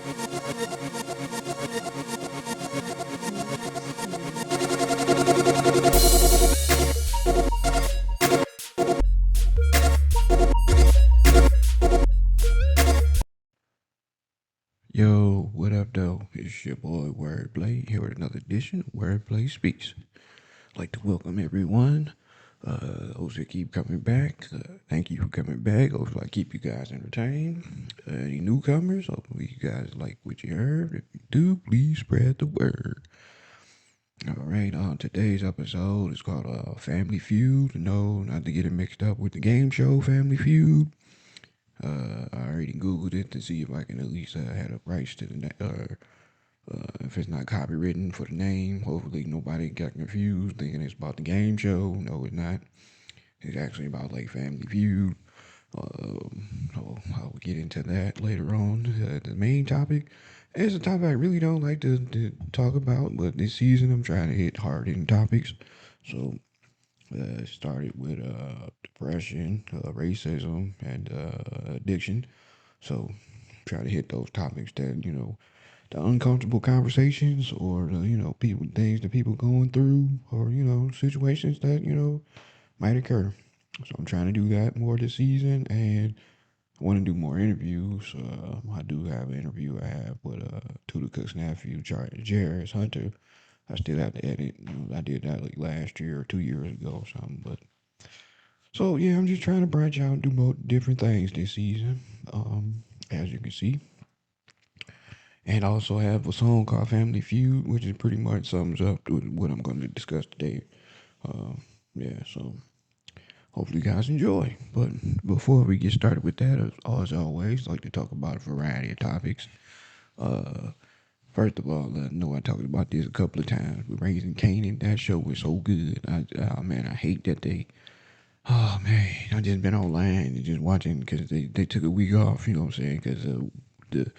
Yo, what up, though? It's your boy Wordplay here with another edition of Wordplay Speaks. I'd like to welcome everyone. Those that keep coming back, thank you for coming back. Hopefully, I keep you guys entertained. Any newcomers, hopefully, you guys like what you heard. If you do, please spread the word. All right, on today's episode, it's called Family Feud. No, not to get it mixed up with the game show Family Feud. I already Googled it to see if I can at least have the rights to if it's not copywritten for the name. Hopefully nobody got confused thinking it's about the game show. No, it's not. It's actually about like Family Feud. So I'll get into that later on. The main topic is a topic I really don't like to talk about, but this season I'm trying to hit hard hitting topics. So it started with depression, racism, and addiction. So try to hit those topics that the uncomfortable conversations or the people things that people going through or situations that might occur. So I'm trying to do that more this season, and I want to do more interviews. I do have an interview I have with Tuda Cook's nephew, Jairus Hunter. I still have to edit. I did that like last year or 2 years ago or something. But so yeah, I'm just trying to branch out and do more different things this season. As you can see, and I also have a song called Family Feud, which is pretty much sums up what I'm going to discuss today. Uh, yeah, so hopefully you guys enjoy. But before we get started with that, as always, I like to talk about a variety of topics. Uh, First of all, I know I talked about this a couple of times, but Raising Canaan, that show was so good. Oh man, I hate that they. Oh man, I just been online and just watching because they took a week off. You know what I'm saying? Because the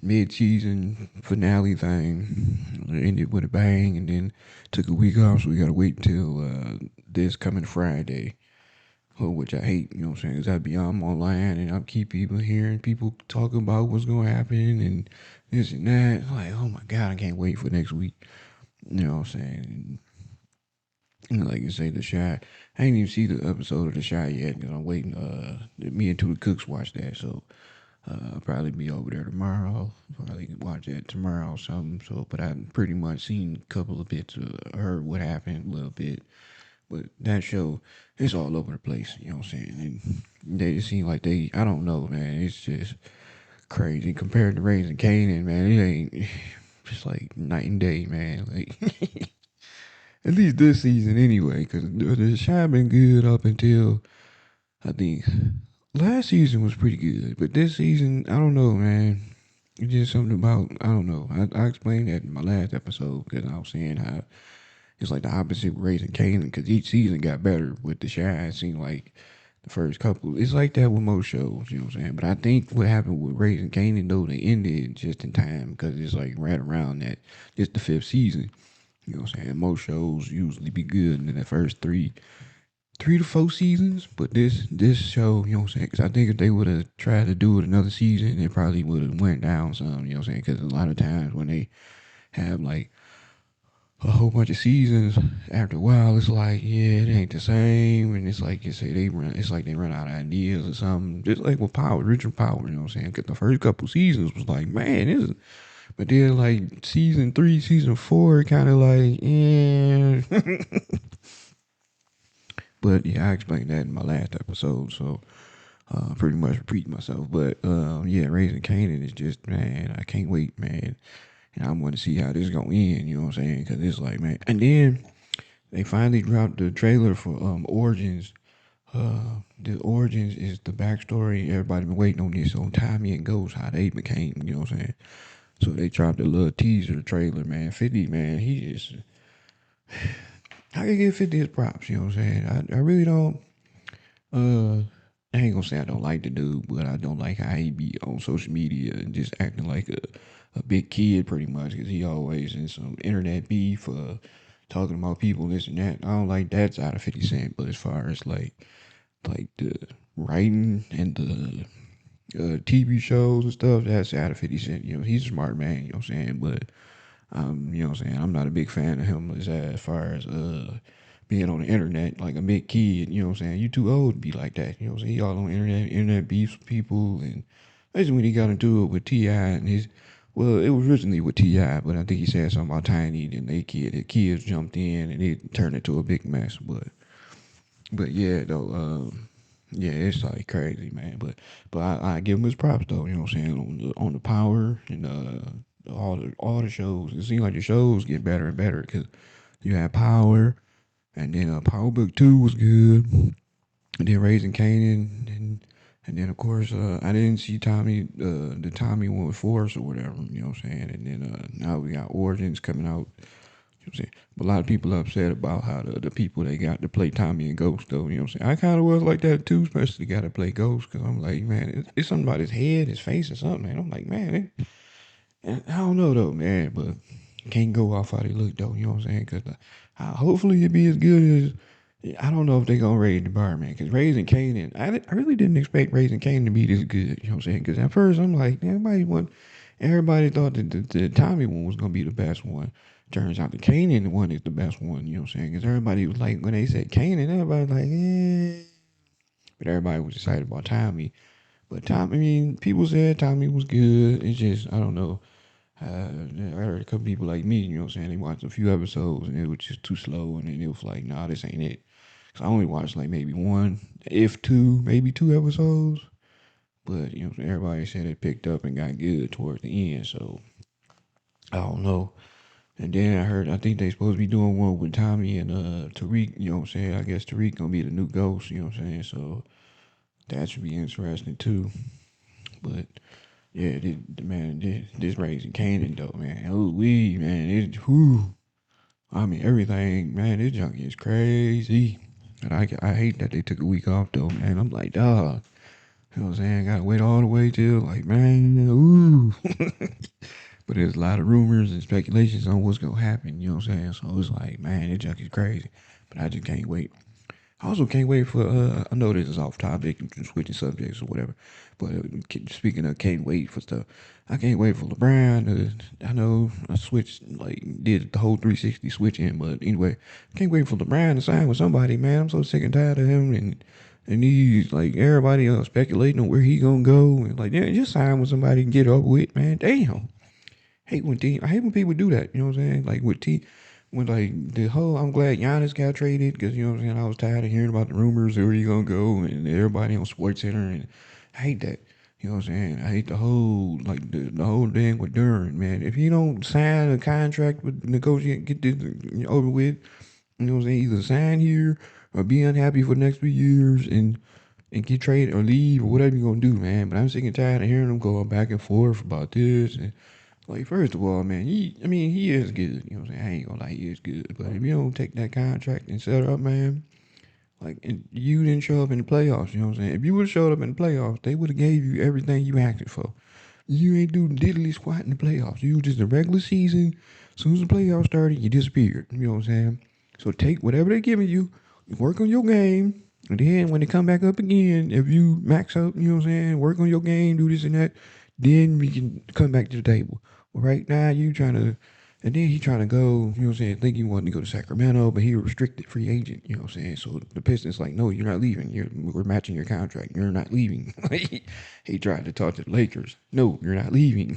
mid-season finale thing ended with a bang, and then took a week off, so we gotta wait until this coming Friday. Which I hate, you know what I'm saying? Because I'd be on online and I'll keep people hearing people talking about what's going to happen and this and that. Like, oh my God, I can't wait for next week. You know what I'm saying? And like you say, The Shy. I ain't even see the episode of The Shy yet because I'm waiting. Me and two of the cooks watch that. So I'll probably be over there tomorrow. Probably watch that tomorrow or something. So, but I've pretty much seen a couple of bits, heard what happened a little bit. But that show, it's all over the place. You know what I'm saying? And they just seem like I don't know, man. It's just crazy compared to Raising Canaan, man. It ain't just like night and day, man. Like at least this season, anyway. Because the show been good up until I think last season was pretty good, but this season, I don't know, man. It's just something about I don't know. I explained that in my last episode because I was saying how it's like the opposite with Raising Canaan because each season got better with the Shy. It seemed like the first couple. It's like that with most shows, you know what I'm saying? But I think what happened with Raising Canaan though, they ended just in time because it's like right around that. It's the fifth season. You know what I'm saying? Most shows usually be good in the first three to four seasons, but this show, you know what I'm saying? Because I think if they would have tried to do it another season, it probably would have went down some. You know what I'm saying? Because a lot of times when they have like a whole bunch of seasons, after a while, it's like yeah, it ain't the same, and it's like you say it's like they run out of ideas or something. Just like with Power, Richard Power, you know what I'm saying? Because the first couple seasons was like man, this is. But then like season three, season four, kind of like yeah. But yeah, I explained that in my last episode, so pretty much repeat myself. But yeah, Raising Canaan is just man, I can't wait, man, and I want to see how this gonna end. You know what I'm saying? Because it's like man, and then they finally dropped the trailer for Origins. The Origins is the backstory. Everybody been waiting on this on Tommy and Ghost, how they became. You know what I'm saying? So they dropped a little teaser trailer, man. 50, man, he is. I can give 50 his props. You know what I'm saying? I really don't. Uh, I ain't gonna say I don't like the dude, but I don't like how he be on social media and just acting like a big kid pretty much because he always in some internet beef, talking about people, this and that. I don't like that side of 50 Cent, but as far as like the writing and the TV shows and stuff, that's out of 50 Cent. You know, he's a smart man, you know what I'm saying? But you know what I'm saying, I'm not a big fan of him as far as being on the internet like a big kid, you know what I'm saying? You too old to be like that, you know what I'm saying? He all on the internet beefs with people, and especially when he got into it with T.I. and his, well, it was originally with T.I., but I think he said something about Tiny, and the kids jumped in and it turned into a big mess. But yeah, though, yeah, it's like crazy, man. But I give him his props though. You know what I'm saying, on the Power and all the shows. It seems like the shows get better and better because you had Power, and then Power Book Two was good, and then Raising Kanan, and then of course I didn't see the Tommy one with Force or whatever. You know what I'm saying, and then now we got Origins coming out. You know what I'm saying? But a lot of people are upset about how the people they got to play Tommy and Ghost, though. You know what I'm saying? I kind of was like that too, especially got to play Ghost, because I'm like, man, it's something about his head, his face, or something, man. I'm like, man, I don't know, though, man, but can't go off how they look, though. You know what I'm saying? Because hopefully it be as good as. I don't know if they gonna raise the bar, man. Because Raising Kanan, I really didn't expect Raising Kanan to be this good. You know what I'm saying? Because at first I'm like, everybody thought that the Tommy one was gonna be the best one. Turns out the Kanan one is the best one. You know what I'm saying? Because everybody was like, when they said Kanan, everybody was like, eh. But everybody was excited about Tommy. But Tommy, I mean, people said Tommy was good. It's just, I don't know. I heard a couple people like me, you know what I'm saying? They watched a few episodes and it was just too slow, and then it was like, nah, this ain't it. So I only watched like maybe one, if two, maybe two episodes. But you know, everybody said it picked up and got good towards the end. So I don't know. And then I think they supposed to be doing one with Tommy and Tariq. You know what I'm saying? I guess Tariq gonna be the new Ghost. You know what I'm saying? So that should be interesting too. But yeah, this Raising Canaan though, man. Oh we man, it whew. I mean everything, man. This junkie is crazy. And I hate that they took a week off though, man. I'm like, dog. You know what I'm saying? Gotta wait all the way till like, man, ooh. But there's a lot of rumors and speculations on what's gonna happen. You know what I'm saying? So it's like, man, this junkie's crazy. But I just can't wait. I also can't wait for. I know this is off topic and switching subjects or whatever. But speaking of can't wait for stuff, I can't wait for LeBron. I know I switched like did the whole 360 switch in, but anyway, can't wait for LeBron to sign with somebody. Man, I'm so sick and tired of him and he's like everybody else speculating on where he gonna go and like yeah, just sign with somebody and get over with, man. Damn. I hate when people do that. You know what I'm saying? Like with when like the whole, I'm glad Giannis got traded because you know what I'm saying. I was tired of hearing about the rumors of where he gonna go and everybody on Sports Center, and I hate that. You know what I'm saying? I hate the whole like the whole thing with Duran, man. If you don't sign a contract with negotiate, get this over with. You know what I'm saying? Either sign here or be unhappy for the next 3 years and get traded or leave or whatever you're gonna do, man. But I'm sick and tired of hearing them going back and forth about this and like, first of all, man, he is good. You know what I'm saying? I ain't gonna lie, he is good. But if you don't take that contract and set up, man, like, and you didn't show up in the playoffs, you know what I'm saying? If you would have showed up in the playoffs, they would have gave you everything you asked for. You ain't do diddly squat in the playoffs. You was just a regular season. As soon as the playoffs started, you disappeared. You know what I'm saying? So take whatever they're giving you, work on your game, and then when they come back up again, if you max out, you know what I'm saying, work on your game, do this and that, then we can come back to the table. But right now, you trying to, and then he trying to go, you know what I'm saying, think he wanted to go to Sacramento, but he a restricted free agent, you know what I'm saying? So the Pistons like, no, you're not leaving. We're matching your contract. You're not leaving. He tried to talk to the Lakers. No, you're not leaving.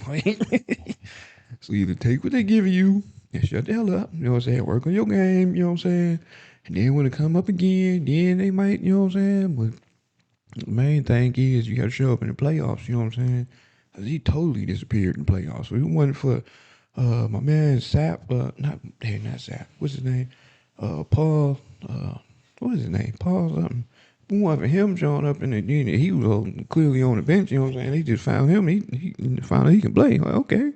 So either take what they give you and shut the hell up, you know what I'm saying? Work on your game, you know what I'm saying? And then when it come up again, then they might, you know what I'm saying? But the main thing is you got to show up in the playoffs, you know what I'm saying? 'Cause he totally disappeared in the playoffs. So it wasn't for my man Sap, not Sap. What's his name? Paul. What is his name? Paul something. It wasn't for him showing up in the he was clearly on the bench. You know what I'm saying? They just found him. He found out he can play. Like, okay, you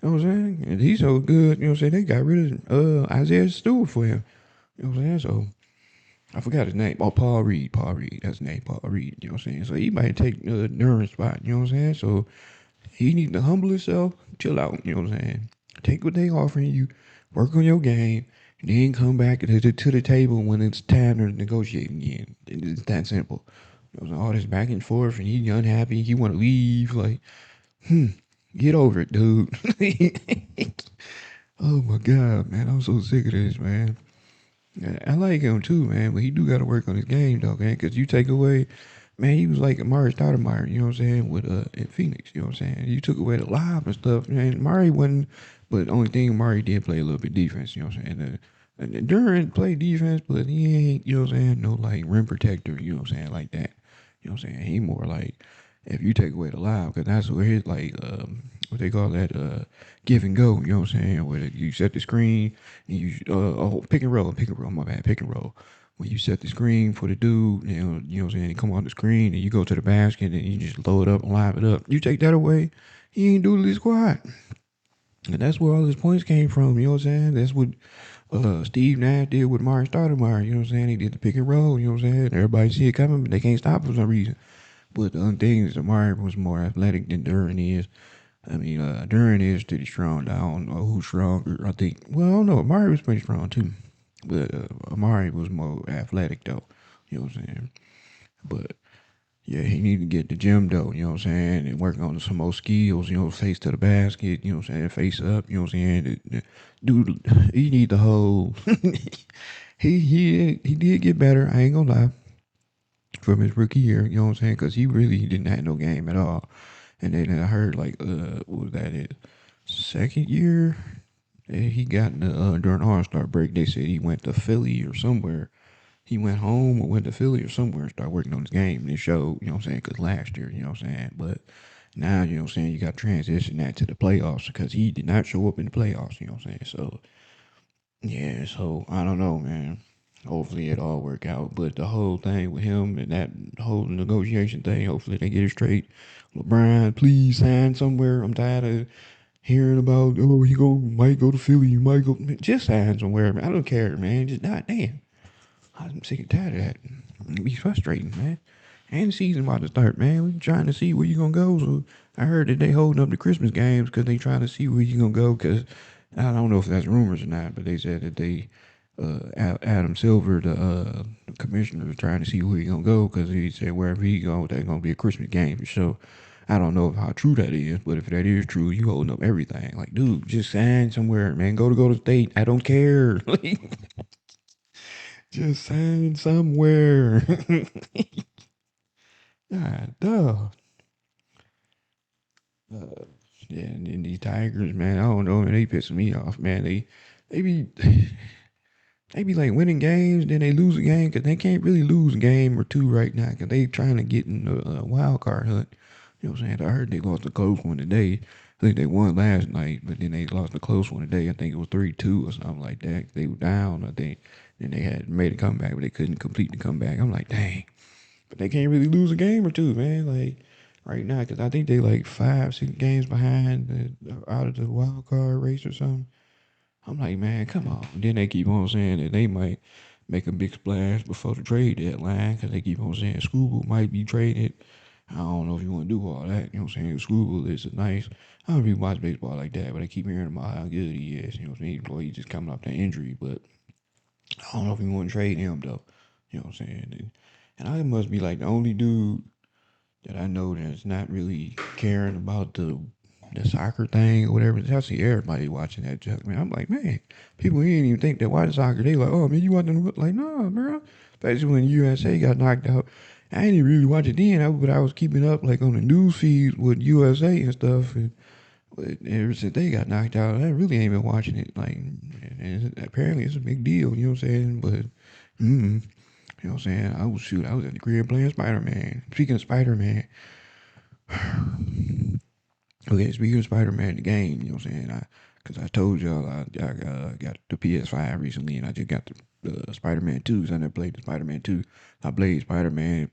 know what I'm saying? And he's so good. You know what I'm saying? They got rid of Isaiah Stewart for him. You know what I'm saying? So I forgot his name. Oh, Paul Reed. Paul Reed. That's his name. Paul Reed. You know what I'm saying? So he might take Duran's spot. You know what I'm saying? So he needs to humble himself, chill out. You know what I'm saying? Take what they offering you, work on your game, and then come back to the table when it's time to negotiate again. It's that simple. It was all this back and forth, and he unhappy. He want to leave. Like, get over it, dude. Oh my god, man, I'm so sick of this, man. I like him too, man, but he do got to work on his game, though, man. Because you take away, man, he was like Amari Stoudemire, you know what I'm saying, with in Phoenix, you know what I'm saying. You took away the live and stuff, man. Murray wasn't, but the only thing Murray did play a little bit defense, you know what I'm saying. And Durant played defense, but he ain't, you know what I'm saying, no like rim protector, you know what I'm saying, like that. You know what I'm saying. He more like if you take away the live, because that's where his like what they call that give and go, you know what I'm saying, where you set the screen. Pick and roll, my bad, pick and roll. When you set the screen for the dude, you know what I'm saying, he come on the screen and you go to the basket and you just load it up and live it up. You take that away, he ain't doing the squat. And that's where all his points came from, you know what I'm saying? That's what Steve Nash did with Mark Stoudemire, you know what I'm saying? He did the pick and roll, you know what I'm saying? Everybody see it coming, but they can't stop for some reason. But the other thing is, Amari was more athletic than Duran is. I mean, Duran is pretty strong. I don't know who's stronger. I think, well, I don't know. Amari was pretty strong too. But Amari was more athletic though. You know what I'm saying? But yeah, he need to get the gym though. You know what I'm saying? And work on some more skills. You know, face to the basket. You know what I'm saying? Face up. You know what I'm saying? Dude, he need the whole. he did get better. I ain't gonna lie. From his rookie year, you know what I'm saying? Because he really didn't have no game at all. And then I heard like, what was that? His second year, he got in the, during All Star break. They said he went to Philly or somewhere. He went home or went to Philly or somewhere and started working on his game. And it showed, you know what I'm saying? Because last year, you know what I'm saying? But now, you know what I'm saying? You got to transition that to the playoffs because he did not show up in the playoffs, you know what I'm saying? So yeah, so I don't know, man. Hopefully it all work out. But the whole thing with him and that whole negotiation thing, hopefully they get it straight. LeBron, please sign somewhere. I'm tired of hearing about he might go to Philly, you might go just sign somewhere, man. I don't care, man. Just not damn. I'm sick and tired of that. It be frustrating, man. And the season about to start, man. We trying to see where you gonna go. So I heard that they holding up the Christmas games because they trying to see where you gonna go. Because I don't know if that's rumors or not, but they said that they Adam Silver, the commissioner, is trying to see where he gonna go because he said wherever he go, there's gonna be a Christmas game for sure. I don't know how true that is, but if that is true, you holding up everything. Like, dude, just sign somewhere, man. Go to state. I don't care. Just sign somewhere. God, duh. Uh, yeah, and then these Tigers, man, I don't know, man, they pissing me off, man. They be they be like winning games, then they lose a game because they can't really lose a game or two right now because they trying to get in the wild card hunt. You know what I'm saying? I heard they lost a close one today. I think they won last night, but then they lost a close one today. I think it was 3-2 or something like that. They were down, I think. Then they had made a comeback, but they couldn't complete the comeback. I'm like, dang. But they can't really lose a game or two, man. Like right now, because I think they like 5, 6 games behind out of the wild card race or something. I'm like, man, come on. And then they keep on saying that they might make a big splash before the trade deadline because they keep on saying Scooble might be traded. I don't know if you want to do all that. You know what I'm saying? Scooble is a nice. I don't really watch baseball like that, but I keep hearing about how good he is. You know what I'm saying? Boy, he's just coming off that injury, but I don't know if you want to trade him though. You know what I'm saying? And I must be like the only dude that I know that's not really caring about the soccer thing or whatever. I see everybody watching that junk, man. I'm like, man, people he didn't even think that watch soccer. They like, oh man, you watching like, no, bro. Especially when USA got knocked out. I didn't really watch it then, but I was keeping up like on the news feed with USA and stuff. And ever since they got knocked out, I really ain't been watching it. Like, and apparently it's a big deal. You know what I'm saying? But, you know what I'm saying? I was at the crib playing Spider Man. Speaking of Spider Man, okay, speaking of Spider Man, the game, you know what I'm saying? Because I told y'all I got the PS5 recently and I just got the Spider Man 2 because I never played the Spider Man 2. I played Spider Man,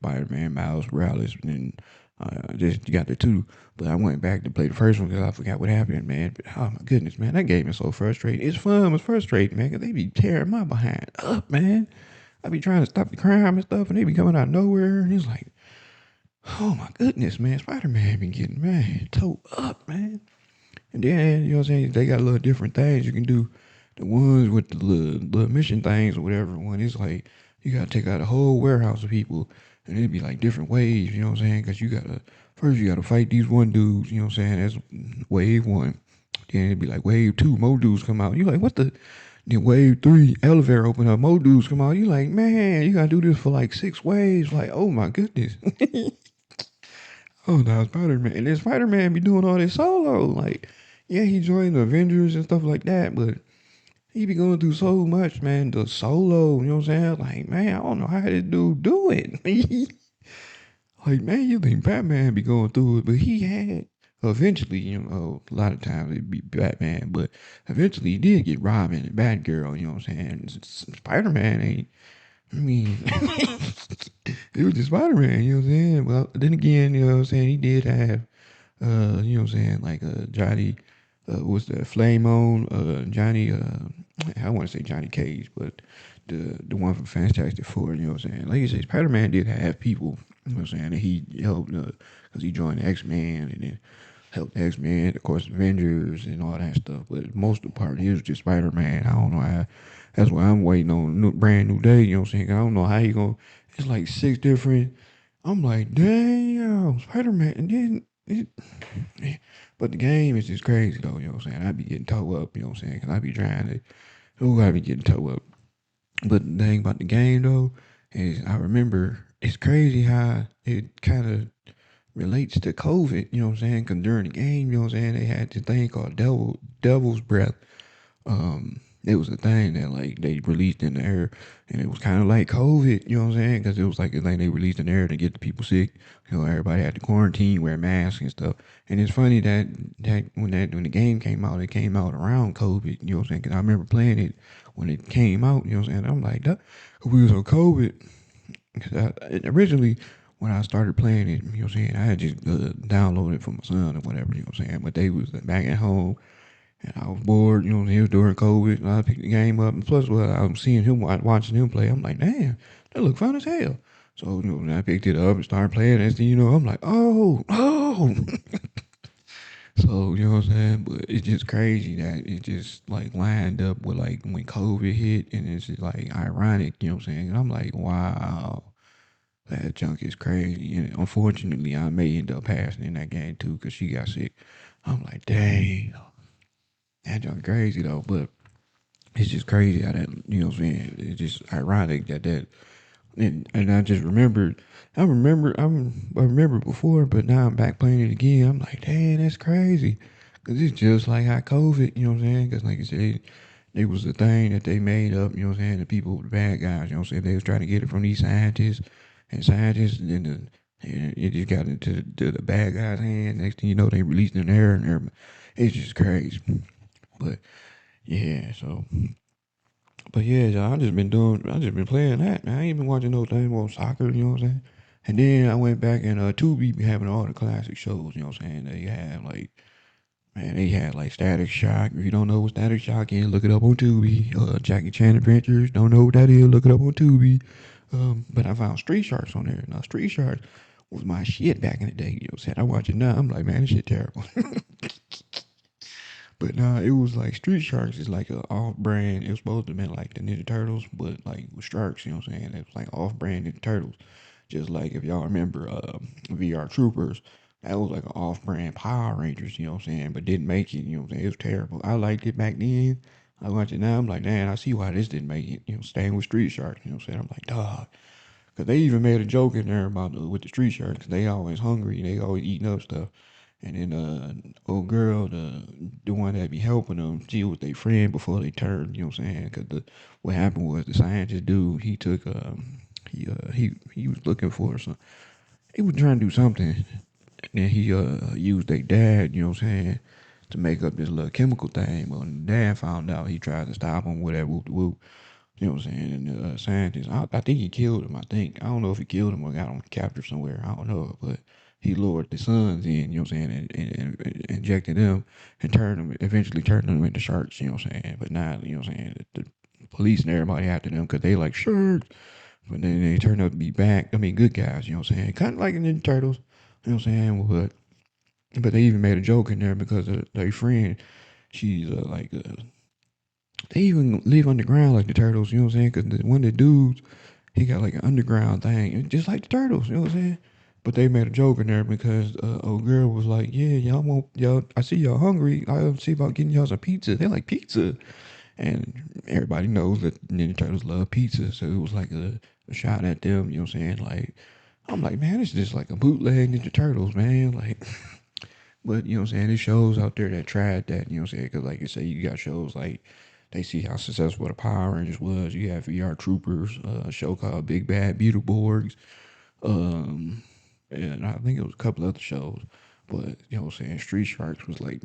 Miles Morales, and just got the 2. But I went back to play the first one because I forgot what happened, man. But, oh my goodness, man, that game is so frustrating. It's fun, it's frustrating, man, because they be tearing my behind up, man. I be trying to stop the crime and stuff, and they be coming out of nowhere, and it's like, oh my goodness, man, Spider Man been getting man towed up, man. And then you know what I'm saying, they got a little different things you can do. The ones with the little mission things or whatever. One is like you gotta take out a whole warehouse of people, and it'd be like different waves, you know what I'm saying? Because first you gotta fight these one dudes, you know what I'm saying? That's wave one. Then it'd be like wave two, more dudes come out. You like, what the? Then wave three, elevator open up, more dudes come out. You like, man, you gotta do this for like 6 waves. Like, oh my goodness. Oh, now Spider Man. And then Spider Man be doing all this solo. Like, yeah, he joined the Avengers and stuff like that, but he be going through so much, man. The solo, you know what I'm saying? Like, man, I don't know how this dude do it. Like, man, you think Batman be going through it, but he had eventually, you know, a lot of times it'd be Batman, but eventually he did get Robin and Batgirl, you know what I'm saying? Spider Man ain't, I mean, it was just Spider Man, you know what I'm saying? Well, then again, you know what I'm saying? He did have you know what I'm saying, like Johnny, what's that, Flame on, Johnny, I want to say Johnny Cage, but the one from Fantastic Four, you know what I'm saying. Like you say, Spider Man did have people, you know what I'm saying, that he helped because he joined X Men and then helped X Men, of course, Avengers and all that stuff. But most of the part is just Spider Man. I don't know how. That's why I'm waiting on a brand new day. You know what I'm saying? I don't know how you gonna. It's like 6 different. I'm like, damn, Spider Man, and then but the game is just crazy though, you know what I'm saying? I be getting towed up, you know what I'm saying? Cause I be trying to, oh, I be getting towed up. But the thing about the game though is I remember it's crazy how it kind of relates to COVID, you know what I'm saying? Cause during the game, you know what I'm saying, they had this thing called Devil's Breath. It was a thing that like they released in the air, and it was kind of like COVID, you know what I'm saying? Because it was like a thing they released in the air to get the people sick. You know, everybody had to quarantine, wear masks and stuff. And it's funny that when the game came out, it came out around COVID. You know what I'm saying? Because I remember playing it when it came out. You know what I'm saying? I'm like, that we was on COVID. Because originally when I started playing it, you know what I'm saying, I had just downloaded it for my son or whatever. You know what I'm saying? But they was back at home and I was bored, you know, it was during COVID, and I picked the game up. And plus, well, I'm seeing him, watching him play. I'm like, damn, that look fun as hell. So, you know, when I picked it up and started playing, and you know, I'm like, oh. So, you know what I'm saying? But it's just crazy that it just like lined up with like when COVID hit, and it's just like ironic, you know what I'm saying? And I'm like, wow, that junk is crazy. And unfortunately, I may end up passing in that game too because she got sick. I'm like, dang, that junk crazy though. But it's just crazy how that, you know what I'm saying? It's just ironic that and I just remembered I remember before, but now I'm back playing it again. I'm like, dang, that's crazy. Cause it's just like how COVID, you know what I'm saying? Cause like I said, it was the thing that they made up, you know what I'm saying? The people, the bad guys, you know what I'm saying? They was trying to get it from these scientists and then and it just got into the bad guys' hand. Next thing you know, they released it in the air and everything. It's just crazy. But yeah, so but yeah, y'all, I just been playing that, man. I ain't been watching no damn old soccer, you know what I'm saying? And then I went back and Tubi be having all the classic shows, you know what I'm saying? They had like Static Shock. If you don't know what Static Shock is, look it up on Tubi. Jackie Chan Adventures, don't know what that is, look it up on Tubi. But I found Street Sharks on there. Now Street Sharks was my shit back in the day, you know what I'm saying? I watch it now, I'm like, man, this shit terrible. But nah, it was like Street Sharks is like a off brand. It was supposed to be like the Ninja Turtles, but like with sharks, you know what I'm saying? It was like off brand Ninja Turtles. Just like if y'all remember VR Troopers, that was like an off brand Power Rangers, you know what I'm saying? But didn't make it, you know what I'm saying? It was terrible. I liked it back then. I watch it now, I'm like, man, I see why this didn't make it. You know, staying with Street Sharks, you know what I'm saying? I'm like, dog. Cause they even made a joke in there about with the Street Sharks. They always hungry. They always eating up stuff. And then old girl, the one that be helping them, she was their friend before they turned. You know what I'm saying? Cause what happened was the scientist dude, he took he was looking for some. He was trying to do something, and then he used their dad. You know what I'm saying? To make up this little chemical thing. But when the dad found out, he tried to stop him. Whatever, whoop whoop. You know what I'm saying? And the scientist, I think he killed him. I think I don't know if he killed him or got him captured somewhere. I don't know, but he lured the sons in. You know what I'm saying? And injected them and turned them. Eventually turned them into sharks. You know what I'm saying? But now, you know what I'm saying? The police and everybody after them because they like sharks. But then they turned out to be bad. I mean, good guys. You know what I'm saying? Kind of like in the Turtles. You know what I'm saying? But they even made a joke in there because of their friend. She's they even live underground like the turtles, you know what I'm saying? Because one of the dudes, he got like an underground thing, just like the turtles. You know what I'm saying? But they made a joke in there because old girl was like, "Yeah, y'all want y'all. I see y'all hungry. I'll see about getting y'all some pizza." They like pizza, and everybody knows that Ninja Turtles love pizza, so it was like a shot at them. You know what I'm saying? Like, I'm like, man, it's just like a bootleg Ninja Turtles, man. Like, but you know what I'm saying? There's shows out there that tried that. You know what I'm saying? Because like you say, you got shows like they see how successful the Power Rangers was. You have VR Troopers, a show called Big Bad Beetleborgs, um, and I think it was a couple other shows. But you know what I'm saying? Street Sharks was like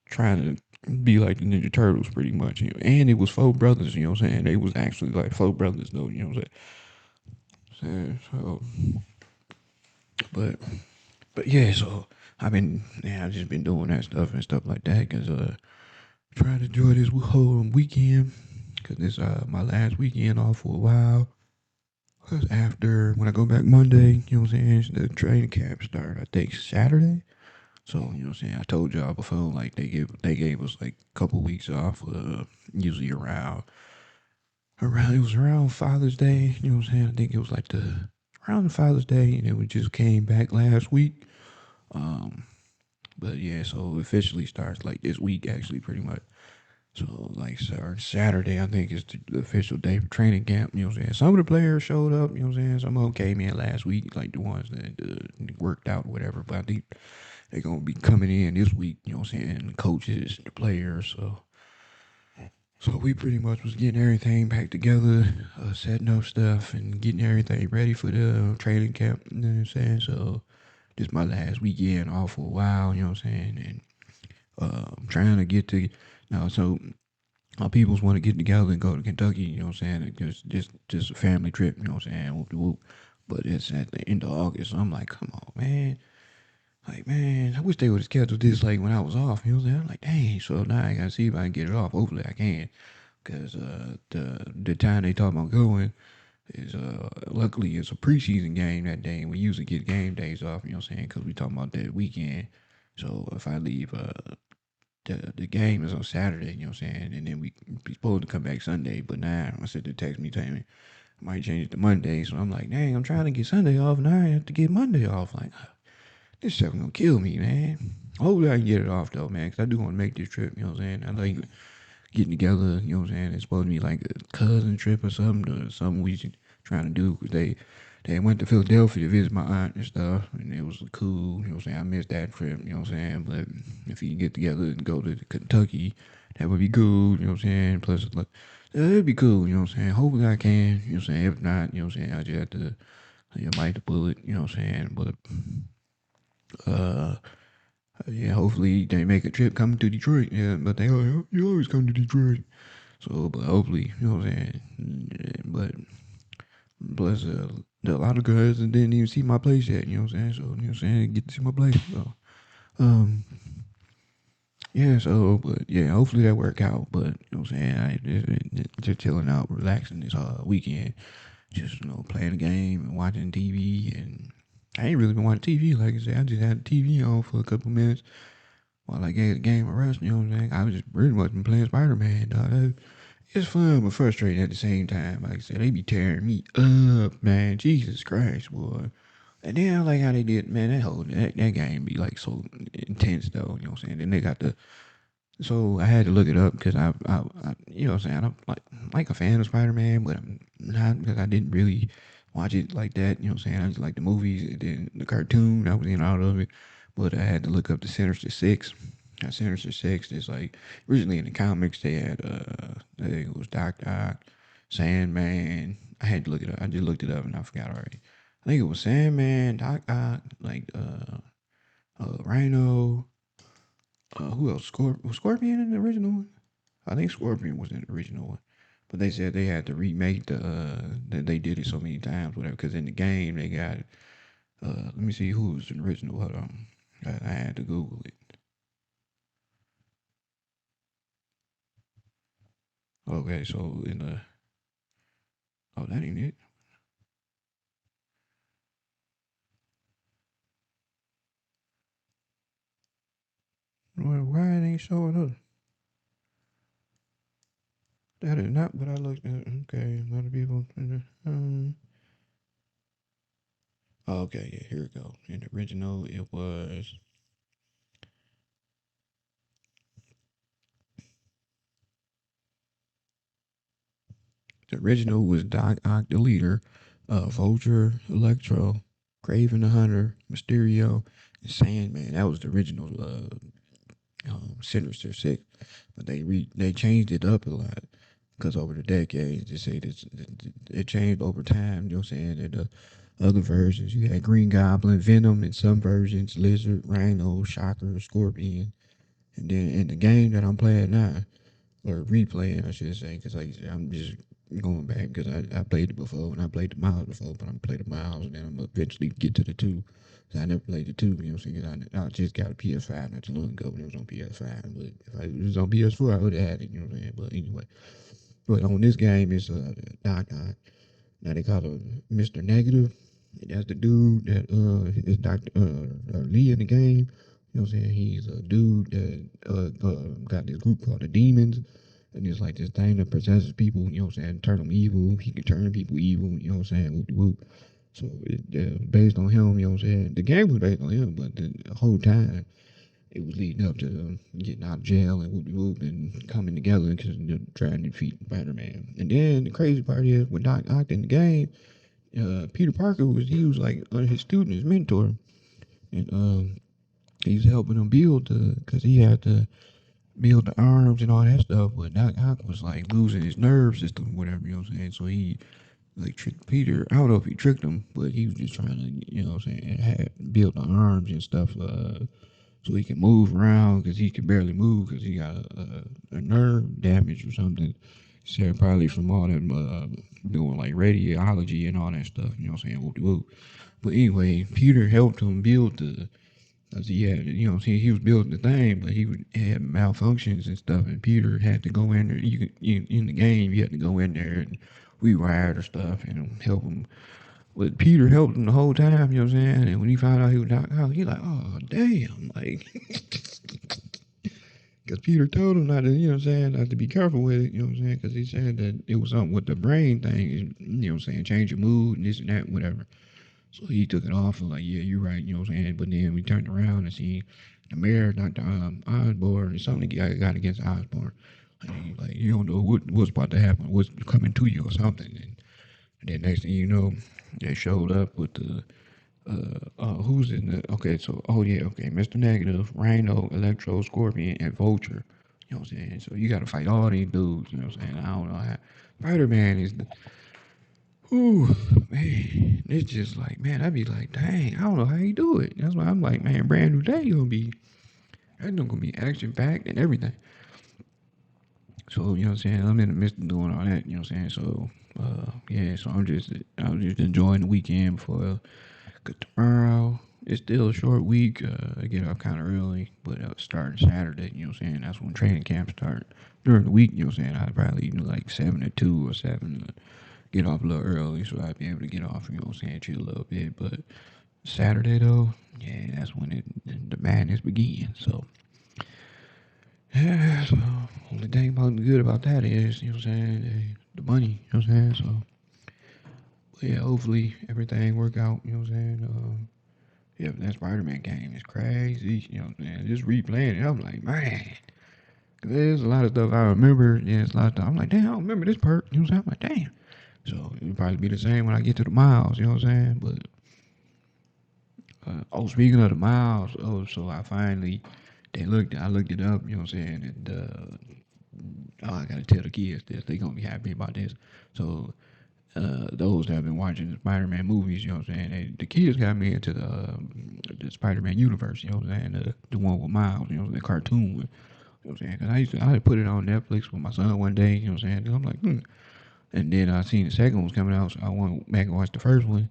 trying to be like the Ninja Turtles pretty much. You know? And it was four brothers, you know what I'm saying? They was actually like four brothers though, you know what I'm saying? So but yeah, so I've just been doing that stuff and stuff like that because trying to enjoy this whole weekend because this my last weekend off for a while. Cause after when I go back Monday, you know what I'm saying, the training camp start. I think Saturday. So you know what I'm saying. I told y'all before, like they gave us like a couple weeks off. Usually around it was around Father's Day. You know what I'm saying. I think it was like the around Father's Day, and then we just came back last week. Um, but yeah, so it officially starts like this week actually, pretty much. So like Saturday, I think is the official day for training camp. You know what I'm saying. Some of the players showed up. You know what I'm saying. Some of them came in last week, like the ones that worked out, or whatever. But I think they're gonna be coming in this week. You know what I'm saying. The coaches, the players. So we pretty much was getting everything back together, setting up stuff, and getting everything ready for the training camp. You know what I'm saying. So this my last weekend off for a while. You know what I'm saying. And I'm trying to get to now. So my peoples want to get together and go to Kentucky, you know what I'm saying? Just a family trip, you know what I'm saying? Whoop de whoop. But it's at the end of August. So I'm like, come on, man. Like, man, I wish they would have scheduled this like when I was off. You know what I'm saying? I'm like, dang. So now I gotta see if I can get it off. Hopefully I can. Cause the time they talk about going is luckily it's a preseason game that day. And we usually get game days off, you know what I'm saying? Cause we talking about that weekend. So if I leave the game is on Saturday, you know what I'm saying? And then we supposed to come back Sunday, but now I said to text me telling me I might change it to Monday. So I'm like, dang, I'm trying to get Sunday off, and I have to get Monday off. Like, this stuff gonna kill me, man. Hopefully I can get it off though, man, because I do want to make this trip. You know what I'm saying? I like getting together. You know what I'm saying? It's supposed to be like a cousin trip or something, or something we should trying to do because they went to Philadelphia to visit my aunt and stuff, and it was cool. You know what I'm saying? I missed that trip. You know what I'm saying? But if you can get together and go to Kentucky, that would be cool. You know what I'm saying? Plus, look, it'd be cool. You know what I'm saying? Hopefully I can. You know what I'm saying? If not, you know what I'm saying? I just have to bite the bullet. You know what I'm saying? But uh. yeah, hopefully they make a trip coming to Detroit. Yeah, but they you always come to Detroit. So, but hopefully, you know what I'm saying. Yeah, but plus, a lot of girls didn't even see my place yet. You know what I'm saying. So, you know what I'm saying. Get to see my place. So, um, yeah. So, but yeah, hopefully that work out. But you know what I'm saying. Just chilling out, relaxing this weekend. Just playing the game and watching TV. And I ain't really been watching TV. Like I said, I just had the TV on for a couple minutes while I gave the game a rest. You know what I'm saying. I was just pretty much been playing Spider Man. Dog. It's fun but frustrating at the same time. Like I said, they be tearing me up, man. Jesus Christ, boy. And then I like how they did, man. That game be like so intense though. You know what I'm saying? Then they got the so I had to look it up because you know what I'm saying. I'm like a fan of Spider Man, but I'm not because I didn't really watch it like that. You know what I'm saying? I just like the movies and then the cartoon. I was in all of it, but I had to look up the Sinister Six. Sinister Six is like originally in the comics they had I think it was Doc Ock, Sandman. I had to look it up. I just looked it up and I forgot already. I think it was Sandman, Doc Ock, like Rhino. Who else? Was Scorpion in the original one? I think Scorpion was in the original one, but they said they had to remake that they did it so many times, whatever. Because in the game they got let me see who was in the original. Hold on, I had to Google it. Okay, so in the that ain't it. Why it ain't showing up? That is not what I looked at. Okay, a lot of people. Okay, yeah, here we go. In the original, it was the original was Doc Ock the leader, Vulture, Electro, Craven the Hunter, Mysterio, and Sandman. That was the original Sinister Six, but they changed it up a lot because over the decades, they say this it changed over time. You know what I'm saying? And the other versions, you had Green Goblin, Venom, in some versions, Lizard, Rhino, Shocker, Scorpion, and then in the game that I'm playing now, or replaying, I should say, because like I'm just going back because I played it before and I played the Miles before, but I'm playing the Miles and then I'm gonna eventually get to the two. So I never played the two, you know what I'm saying? I just got a PS5 not too long ago when it was on PS5, but if it was on PS4, I would have had it, you know what I'm saying? But anyway, but on this game, it's Doc Ock. Now they call him Mr. Negative. That's the dude that is Dr. Lee in the game. You know what I'm saying? He's a dude that got this group called the Demons. And it's like this thing that possesses people, you know what I'm saying? Turn them evil. He can turn people evil, you know what I'm saying? Whoop whoop. So it based on him, you know what I'm saying? The game was based on him, but the whole time it was leading up to getting out of jail and whoop whoop and coming together because trying to defeat Spider-Man. And then the crazy part is with Doc Ock in the game, Peter Parker was like his student, his mentor, and he's helping him build because he had to build the arms and all that stuff. But Doc Ock was like losing his nerve system, whatever you know what I'm saying. So he like tricked Peter. I don't know if he tricked him, but he was just trying to you know what I'm saying build the arms and stuff. So he can move around because he can barely move because he got a nerve damage or something. So probably from all that doing like radiology and all that stuff. You know what I'm saying? Whoop whoop. But anyway, Peter helped him build the. Cause he had, you know, he was building the thing, but had malfunctions and stuff, and Peter had to go in there. You in the game, you had to go in there and rewire the stuff and help him. But Peter helped him the whole time, you know what I'm saying? And when he found out he was knocked out, he like, oh damn, like, because Peter told him not to, you know what I'm saying, not to be careful with it, you know what I'm saying? Because he said that it was something with the brain thing, you know what I'm saying, change your mood and this and that, whatever. So he took it off and like, yeah, you're right, you know what I'm saying? But then we turned around and see the mayor, Dr. Osborn, and something got against Osborn. Like, you don't know what's about to happen, what's coming to you or something. And then next thing you know, they showed up with the who's in the okay, so oh yeah, okay, Mr. Negative, Rhino, Electro, Scorpion, and Vulture. You know what I'm saying? So you gotta fight all these dudes, you know what I'm saying? I don't know how Spider Man is the ooh man, it's just like man, I'd be like, dang, I don't know how you do it. That's why I'm like, man, brand new day gonna be that's gonna be action packed and everything. So, you know what I'm saying? I'm in the midst of doing all that, you know what I'm saying? So yeah, so I was just enjoying the weekend for good tomorrow. It's still a short week. I get up kind of early, but starting Saturday, you know what I'm saying? That's when training camp start. During the week, you know what I'm saying? I'd probably do like 7 to 2 or 7 to get off a little early so I'd be able to get off, you know what I'm saying, chill a little bit. But Saturday, though, yeah, that's when the madness begins. So, yeah, so only thing about good about that is, you know what I'm saying, the money, you know what I'm saying? So, but yeah, hopefully everything work out, you know what I'm saying? Yeah, that Spider-Man game is crazy. You know what I'm saying? Just replaying it, I'm like, man, 'cause there's a lot of stuff I remember. Yeah, it's a lot of stuff. I'm like, damn, I don't remember this part. You know what I'm saying? I'm like, damn. So it'll probably be the same when I get to the miles. You know what I'm saying? But oh, speaking of the miles, oh, so I finally I looked it up. You know what I'm saying? And oh, I gotta tell the kids this. They gonna be happy about this. So those that have been watching the Spider-Man movies, you know what I'm saying? The kids got me into the Spider-Man universe, you know what I'm saying? The one with Miles, you know, the cartoon one. You know what I'm saying? Cause I had put it on Netflix with my son one day, you know what I'm saying? And I'm like, And then I seen the second one was coming out, so I went back and watched the first one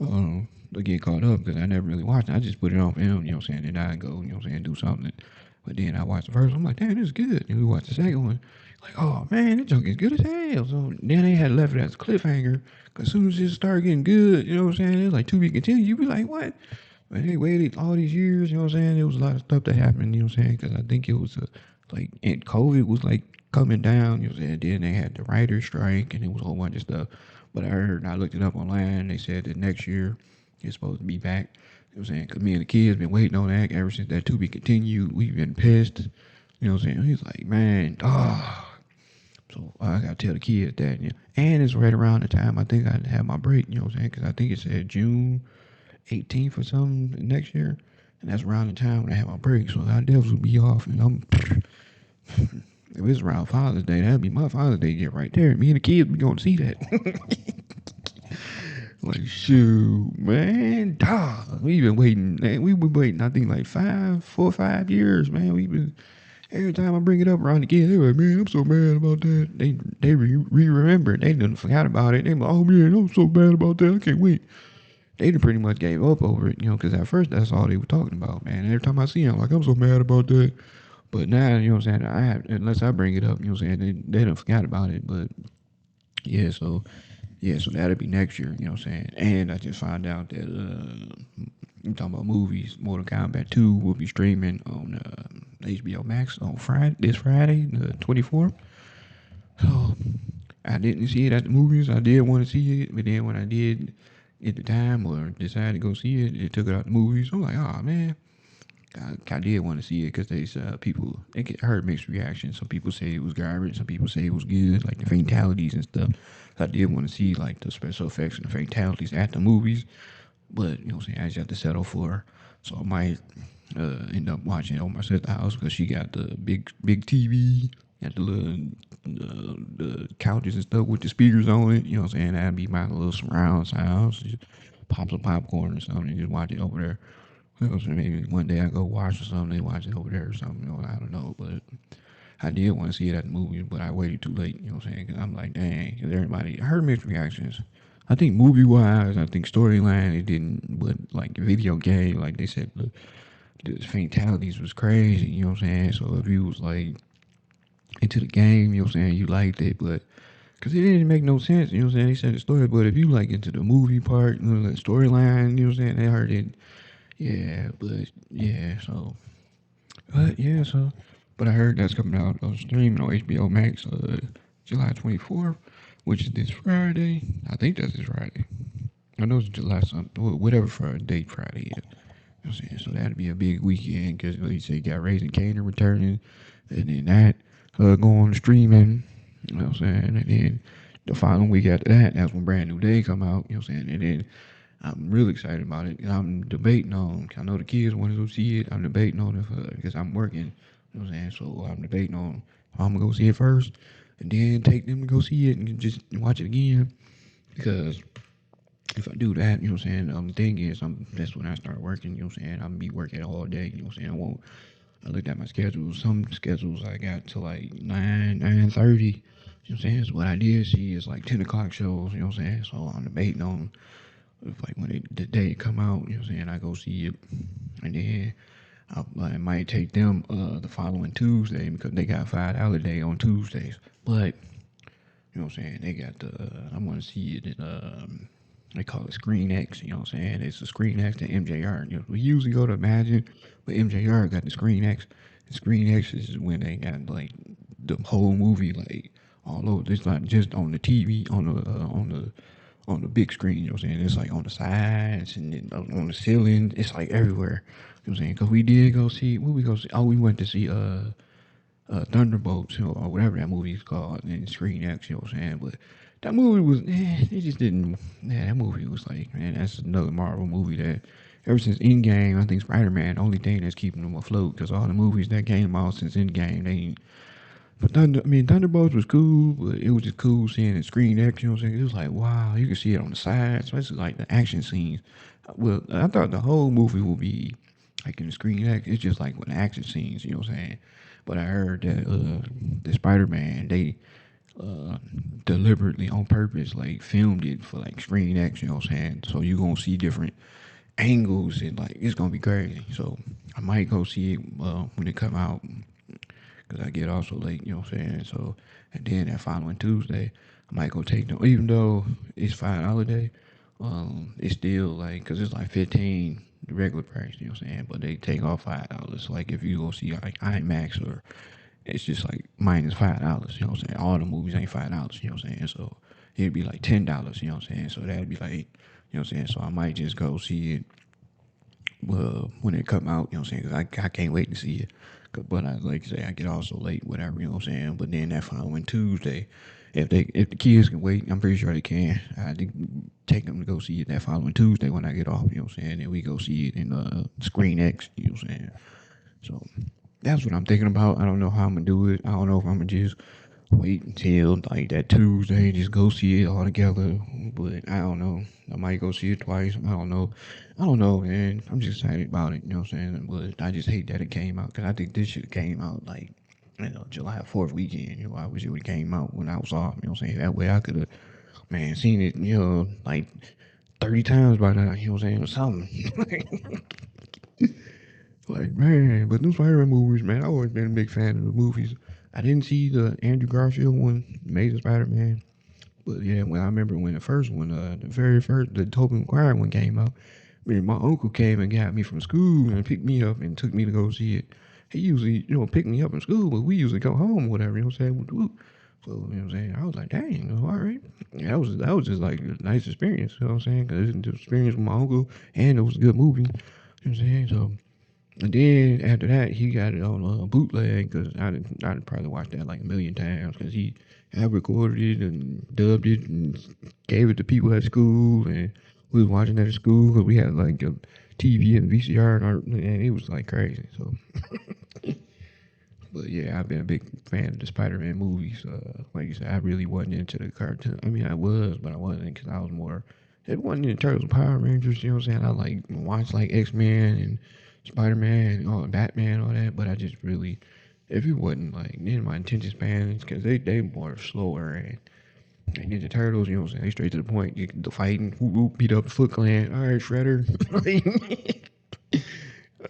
to get caught up because I never really watched it. I just put it on for him, you know what I'm saying? And I go, you know what I'm saying, do something. But then I watched the first one, I'm like, damn, this is good. And we watched the second one, like, oh man, this junk is good as hell. So then they had left it as a cliffhanger. Cause as soon as it started getting good, you know what I'm saying? It's like to be continued. You be like, what? But they waited all these years, you know what I'm saying? There was a lot of stuff that happened, you know what I'm saying? Cause I think it was like, and COVID was like coming down. You know what I'm saying? Then they had the writer's strike, and it was a whole bunch of stuff. But I heard, I looked it up online. They said that next year it's supposed to be back. You know what I'm saying? Because me and the kids been waiting on that ever since that to be continued. We've been pissed. You know what I'm saying? He's like, man, so I gotta tell the kids that, you know. And it's right around the time I think I have my break. You know what I'm saying? Because I think it said June 18th or something next year, and that's around the time when I have my break. So I definitely be off, and I'm. If it's around Father's Day, that'd be my Father's Day get right there. Me and the kids be going to see that. Like, shoot, man, dog. We been waiting, man. We been waiting, I think, like 4 or 5 years, man. We been, every time I bring it up around the kids, they like, man, I'm so mad about that. They remember. They done forgot about it. They like, oh, man, I'm so mad about that. I can't wait. They done pretty much gave up over it, you know, because at first that's all they were talking about, man. Every time I see them, like, I'm so mad about that. But now, you know what I'm saying, I have, unless I bring it up, you know what I'm saying, they done forgot about it. But yeah, so that'll be next year, you know what I'm saying. And I just found out that I'm talking about movies. Mortal Kombat 2 will be streaming on HBO Max on this Friday, the 24th. So I didn't see it at the movies. I did want to see it, but then when I did at the time or decided to go see it, it took it out the movies. I'm like, oh man, I did want to see it because they people. I heard mixed reactions. Some people say it was garbage. Some people say it was good, like the fatalities and stuff. So I did want to see like the special effects and the fatalities at the movies, but you know what I'm saying, I just have to settle for. So I might end up watching it on my sister's house because she got the big TV, got the little the couches and stuff with the speakers on it. You know what I'm saying? That'd be my little surround sound. So just pop some popcorn or something and just watch it over there. You know what I'm saying? Maybe one day I go watch or something, they watch it over there or something. You know, I don't know, but I did want to see it at the movies, but I waited too late. You know what I'm saying? Because I'm like, dang, because everybody, I heard mixed reactions. I think movie wise, I think storyline it didn't, but like video game, like they said, the fatalities was crazy. You know what I'm saying? So if you was like into the game, you know what I'm saying, you liked it, but because it didn't make no sense. You know what I'm saying? They said the story, but if you like into the movie part, you know, the storyline, you know what I'm saying, they heard it. Yeah, but yeah, so but yeah, so but I heard that's coming out on streaming on HBO Max July 24th, which is this Friday. I think that's this Friday. I know it's July something, whatever for a date Friday is. You know what I'm saying? So that'd be a big weekend because like you say, you got Raising Kanan returning, and then that going streaming. You know what I'm saying? And then the following week after that, that's when Brand New Day come out. You know what I'm saying? And then I'm really excited about it. I'm debating on. I know the kids want to go see it. I'm debating on if because I'm working. You know what I'm saying? So I'm debating on if I'm gonna go see it first, and then take them to go see it and just watch it again. Because if I do that, you know what I'm saying. The thing is, that's when I start working. You know what I'm saying. I'm gonna be working all day. You know what I'm saying. I won't. I looked at my schedule. Some schedules I got to like 9:30. You know what I'm saying. So what I did see is like 10 o'clock shows. You know what I'm saying. So I'm debating on if like when the day come out, you know what I'm saying, I go see it, and then I might take them the following Tuesday because they got $5 day on Tuesdays. But you know what I'm saying, they got the I want to see it in they call it Screen X. You know what I'm saying? It's a Screen X to MJR. You know, we usually go to Imagine, but MJR got the Screen X. The Screen X is when they got like the whole movie like all over. It's not just on the TV on the big screen. You know what I'm saying? It's like on the sides and then on the ceiling. It's like everywhere. You know what I'm saying? Because we did go see, what we go see? Oh, we went to see Thunderbolts, you know, or whatever that movie is called, and Screen X. You know what I'm saying? But that movie was, it just didn't. Yeah, that movie was like, man, that's another Marvel movie that. Ever since Endgame, I think Spider-Man, the only thing that's keeping them afloat, because all the movies that came out since Endgame, they but Thunderbolts was cool, but it was just cool seeing the screen action. You know what I'm saying? It was like, wow, you can see it on the side, especially like the action scenes. Well, I thought the whole movie would be like in the screen action. It's just like with the action scenes, you know what I'm saying? But I heard that the Spider Man, they uh, deliberately on purpose like filmed it for like screen action, you know what I'm saying? So you gonna see different angles and like it's gonna be crazy. So I might go see it when it come out because I get off so late, you know what I'm saying? So, and then that following Tuesday, I might go take them, even though it's $5 day, it's still like, cause it's like 15 the regular price, you know what I'm saying? But they take off $5. Like if you go see like IMAX or it's just like -$5. You know what I'm saying? All the movies ain't $5. You know what I'm saying? So it'd be like $10. You know what I'm saying? So that'd be like, you know what I'm saying? So I might just go see it when it come out. You know what I'm saying? 'Cause I can't wait to see it. But I like I say I get off so late, whatever. You know what I'm saying? But then that following Tuesday, if the kids can wait, I'm pretty sure they can. I think take them to go see it that following Tuesday when I get off. You know what I'm saying? And we go see it in Screen X. You know what I'm saying? So that's what I'm thinking about. I don't know how I'm gonna do it. I don't know if I'm gonna just wait until like that Tuesday and just go see it all together. But I don't know. I might go see it twice. I don't know. I don't know, man. I'm just excited about it. You know what I'm saying? But I just hate that it came out because I think this shit came out like July 4th weekend. You know, I wish it would have came out when I was off. You know what I'm saying? That way I could have, man, seen it. Like 30 times by now. You know what I'm saying? Or something. Like, man, but those Spider-Man movies, man, I've always been a big fan of the movies. I didn't see the Andrew Garfield one, Amazing Spider-Man, but yeah, when I remember when the first one, the very first, the Tobey Maguire one came out, I mean, my uncle came and got me from school and picked me up and took me to go see it. He usually, pick me up from school, but we usually go home or whatever, you know what I'm saying? So, you know what I'm saying? I was like, dang, all right. Yeah, that was just like a nice experience, you know what I'm saying? Because it's an experience with my uncle and it was a good movie, you know what I'm saying? So, and then after that, he got it on bootleg because I'd probably watched that like a million times because he had recorded it and dubbed it and gave it to people at school and we was watching that at school because we had like a TV and VCR and it was like crazy. So, but yeah, I've been a big fan of the Spider-Man movies. Like you said, I really wasn't into the cartoon. I mean, I was, but I wasn't because I was more. It wasn't in Turtles and Power Rangers. You know what I'm saying? I like watched like X-Men and Spider-Man and all Batman and all that, but I just really, if it wasn't like in my attention span, because they more slower and Ninja Turtles. You know what I'm saying? They straight to the point. You, the fighting, whoop, whoop, beat up the Foot Clan. All right, Shredder.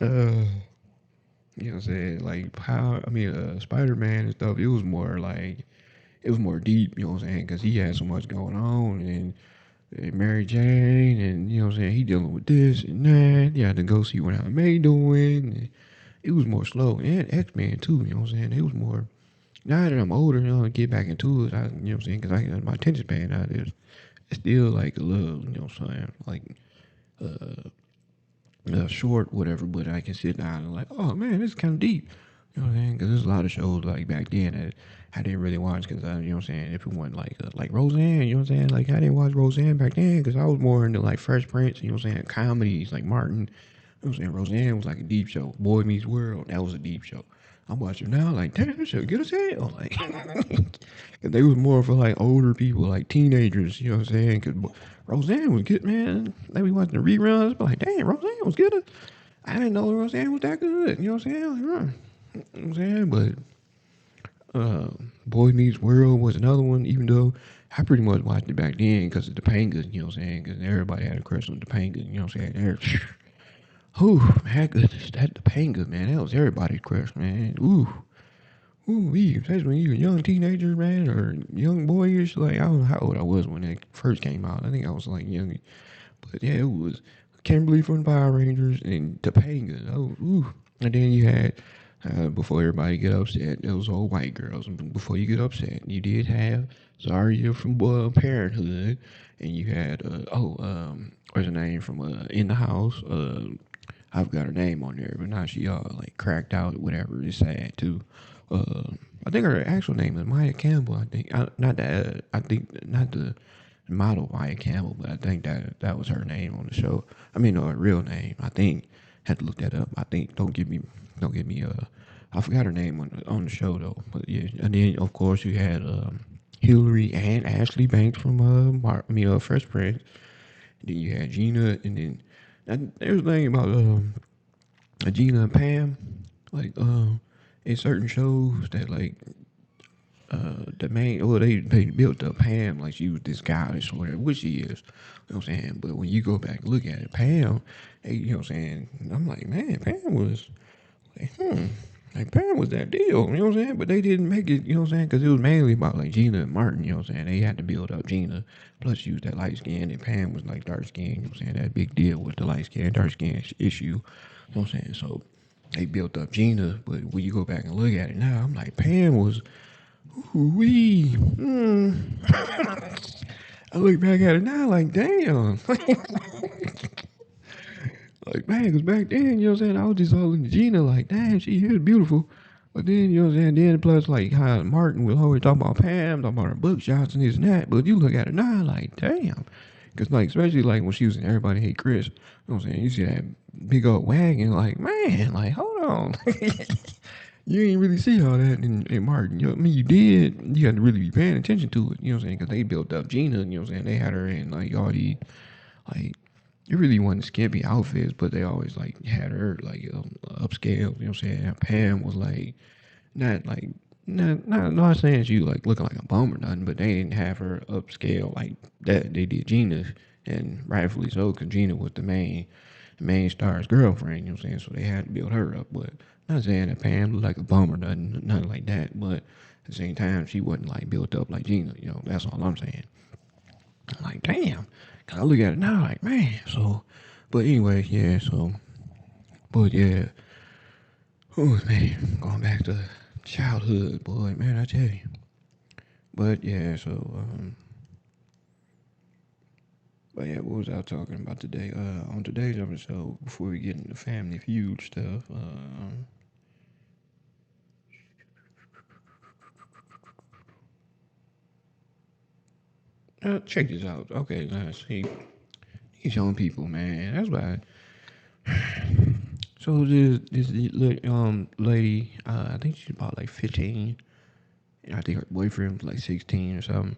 uh, you know what I'm saying? Like Spider Man and stuff. It was more deep. You know what I'm saying? Because he had so much going on and Mary Jane and you know what I'm saying. He dealing with this and that. You had to go see what Aunt May doing. And it was more slow and X Men too. You know what I'm saying? It was more. Now that I'm older, I get back into it. You know what I'm saying? Because my attention span now is it's still like a little. You know what I'm saying? Like short, whatever, but I can sit down and like, oh man, this is kind of deep. You know what I'm saying? Because there's a lot of shows like back then that I didn't really watch because you know what I'm saying. If it wasn't like Roseanne, you know what I'm saying? Like I didn't watch Roseanne back then because I was more into like Fresh Prince, you know what I'm saying? Comedies like Martin. You know what I'm saying? Roseanne was like a deep show. Boy Meets World, that was a deep show. I'm watching now, like, damn, this show good as hell. Like, they was more for like older people, like teenagers. You know what I'm saying? Because Roseanne was good, man. They be watching the reruns, but like, damn, Roseanne was good. I didn't know Roseanne was that good. You know what I'm saying? Like, huh. You know what I'm saying? But Boy Meets World was another one, even though I pretty much watched it back then because of the Topangas, you know what I'm saying? Because everybody had a crush on the Topanga, you know what I'm saying? Whew, man, goodness, that Topanga, man, that was everybody's crush, man. Especially when you were a young teenager, man, or young boyish. Like, I don't know how old I was when it first came out. I think I was like young. But yeah, it was Kimberly from the Power Rangers and Topanga. Oh, ooh. And then you had, before everybody get upset, those old white girls. And before you get upset, you did have Zarya from Parenthood. And you had, what's her name from In the House? I've got her name on there, but now she like cracked out, whatever. It's sad too. Uh, I think her actual name is Maya Campbell. I think not that. I think not the model Maya Campbell, but I think that was her name on the show. I mean, no, her real name. I think had to look that up. I think don't give me. I forgot her name on the show though. But yeah, and then of course you had Hillary and Ashley Banks from Fresh Prince. Then you had Gina, and then there's a thing about Gina and Pam, like in certain shows that like the main well they built up Pam like she was this goddess or whatever, which she is. You know what I'm saying? But when you go back and look at it, Pam, hey, you know what I'm saying? I'm like, man, Pam was like, like Pam was that deal, you know what I'm saying? But they didn't make it, you know what I'm saying? Because it was mainly about like Gina and Martin, you know what I'm saying? They had to build up Gina. Plus, she was that light skin, and Pam was like dark skin, you know what I'm saying? That big deal with the light skin, dark skin issue, you know what I'm saying? So they built up Gina, but when you go back and look at it now, I'm like, Pam was, wee. I look back at it now, like, damn. Like, man, because back then, you know what I'm saying, I was just all into Gina, like, damn, she is beautiful. But then, you know what I'm saying, then plus, like, how Martin was always talking about Pam, talking about her book shots and this and that. But you look at her now, like, damn. Because, like, especially, like, when she was in Everybody Hate Chris, you know what I'm saying, you see that big old wagon, like, man, like, hold on. You ain't really see all that in Martin. You know, I mean, you did. You had to really be paying attention to it. You know what I'm saying? Because they built up Gina. You know what I'm saying? They had her in like all these like it really wasn't skimpy outfits, but they always like had her like upscale. You know what I'm saying? And Pam was like not like not saying she like looking like a bum or nothing, but they didn't have her upscale like that. They did Gina, and rightfully so, because Gina was the main star's girlfriend. You know what I'm saying? So they had to build her up. But not saying that Pam looked like a bum or nothing like that. But at the same time, she wasn't like built up like Gina. You know, that's all I'm saying. I'm like, damn. Cause I look at it now, like, man. So, but anyway, yeah. So, but yeah. Oh man, going back to childhood, boy, man, I tell you. But yeah, so but yeah, what was I talking about today? On today's episode, before we get into family feud stuff, check this out. Okay, let's see. These young people, man, that's why. So this lady, I think she's about like 15. And I think her boyfriend was like 16 or something.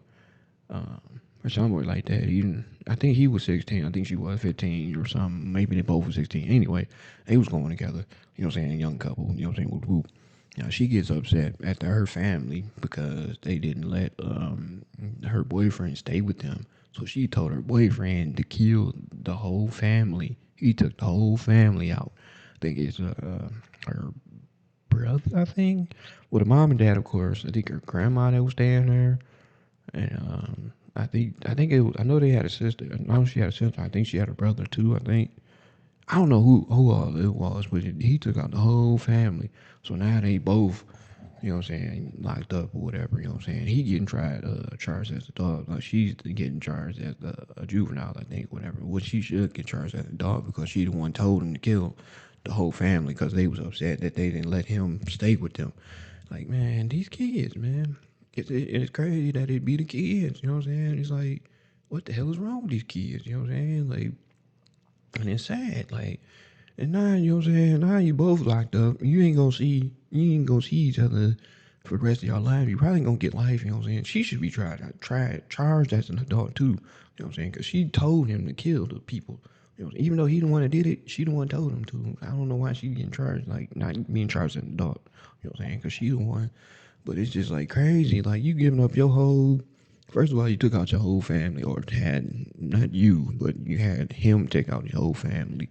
Um, or somewhere like that. Even I think he was 16. I think she was 15 or something. Maybe they both were 16. Anyway, they was going together. You know what I'm saying? A young couple. You know what I'm saying? Whoop, whoop. Now she gets upset at her family because they didn't let her boyfriend stay with them. So she told her boyfriend to kill the whole family. He took the whole family out. I think it's her brother. I think. Well, the mom and dad, of course. I think her grandma that was staying there, and I think it was, I know they had a sister. I know she had a sister. I think she had a brother too. I think I don't know who all it was, but he took out the whole family. So now they both, you know what I'm saying, locked up or whatever. You know what I'm saying. He getting charged as a dog. Like she's getting charged as a juvenile. I think whatever. Well, she should get charged as a dog because she the one told him to kill the whole family because they was upset that they didn't let him stay with them. Like, man, these kids, man. It's crazy that it be the kids, you know what I'm saying? It's like, what the hell is wrong with these kids, you know what I'm saying? Like, and it's sad, like, and now, you know what I'm saying? Now you both locked up. You ain't gonna see each other for the rest of your life. You probably gonna get life, you know what I'm saying? She should be charged as an adult too, you know what I'm saying? Because she told him to kill the people. You know, even though he the one that did it, she the one told him to. I don't know why she getting charged, like, not being charged as an adult, you know what I'm saying? Because she the one. But it's just like crazy. Like you giving up your whole. First of all, you took out your whole family, or had not you, but you had him take out your whole family,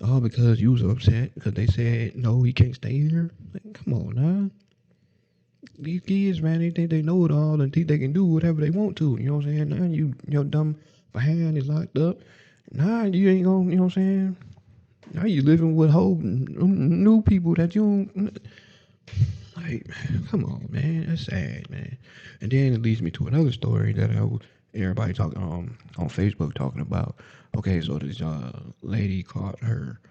all because you was upset because they said no, he can't stay here. Like, come on, now. These kids, man, they think they know it all and think they can do whatever they want to. You know what I'm saying? Now your dumb behind is locked up. Now you ain't gonna, you know what I'm saying? Now you living with whole new people that you don't. Like, come on, man, that's sad, man. And then it leads me to another story that everybody talking on Facebook talking about. Okay, so this lady caught her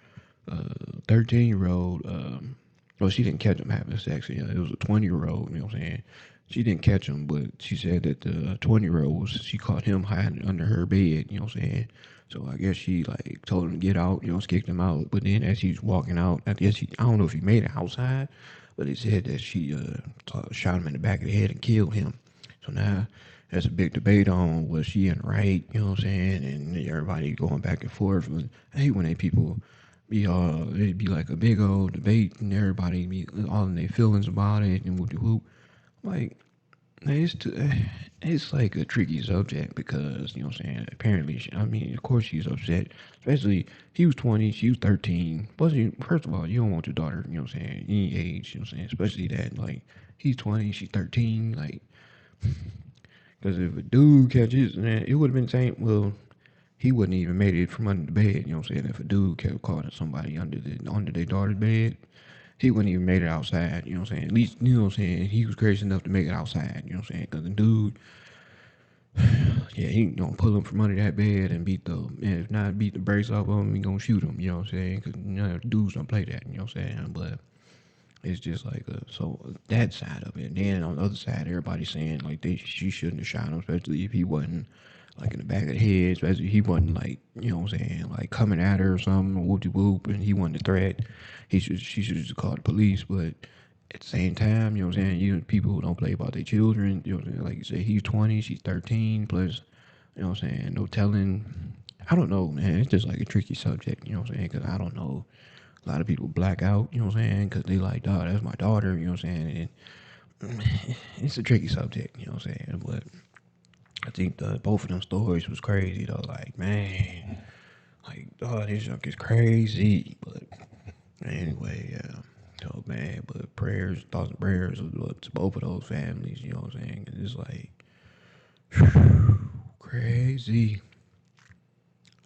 13-year-old. Well, she didn't catch him having sex. You know, it was a 20-year-old. You know what I'm saying? She didn't catch him, but she said that the 20-year-old was she caught him hiding under her bed. You know what I'm saying? So I guess she like told him to get out. You know, kicked him out. But then as he's walking out, I guess I don't know if he made it outside, but it said that she shot him in the back of the head and killed him. So now there's a big debate on was she in the right, you know what I'm saying, and everybody going back and forth. And I hate when they people be it'd be like a big old debate and everybody be all in their feelings about it and whoop de whoop. Like it's like a tricky subject because you know what I'm saying. Apparently, I mean, of course she's upset. Especially he was 20, she was 13. First of all, you don't want your daughter, you know what I'm saying, any age, you know what I'm saying. Especially that like he's 20, she's 13, like because if a dude catches, man, it would have been the same. Well, he wouldn't even made it from under the bed. You know what I'm saying? If a dude kept calling somebody under their daughter's bed, he wouldn't even made it outside. You know what I'm saying? At least you know what I'm saying. He was crazy enough to make it outside. You know what I'm saying? Because the dude, yeah, he gonna pull him from under that bed and and if not beat the brakes off of him, he gonna shoot him. You know what I'm saying? Because dudes don't play that. You know what I'm saying? But it's just like so that side of it. And then on the other side, everybody's saying like she shouldn't have shot him, especially if he wasn't like in the back of the head, especially if he wasn't like you know what I'm saying, like coming at her or something, whoop de whoop, and he wasn't a threat. She should just call the police. But at the same time, you know what I'm saying, people who don't play about their children, you know what I'm saying, like you say, he's 20, she's 13, plus you know what I'm saying, no telling. I don't know, man. It's just like a tricky subject, you know what I'm saying, because I don't know. A lot of people black out, you know what I'm saying, because they like, dog, that's my daughter, you know what I'm saying. And it's a tricky subject, you know what I'm saying. But I think both of them stories was crazy though. Like, man, like, oh, this junk is crazy. But anyway, yeah. So man, but prayers, thoughts and prayers to both of those families, you know what I'm saying. And it's like crazy.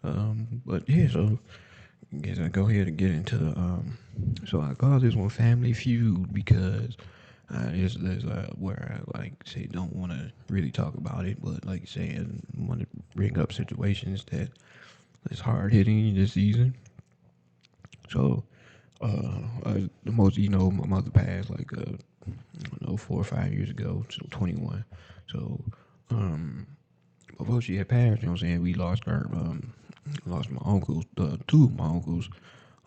But yeah, so I guess I go ahead and get into the so I call this one Family Feud because this where I like say don't want to really talk about it, but like you say, I want to bring up situations that is hard hitting this season. So the most my mother passed like I don't know 4 or 5 years ago, so 21. So before she had passed, you know what I'm saying, we lost my uncles, two of my uncles,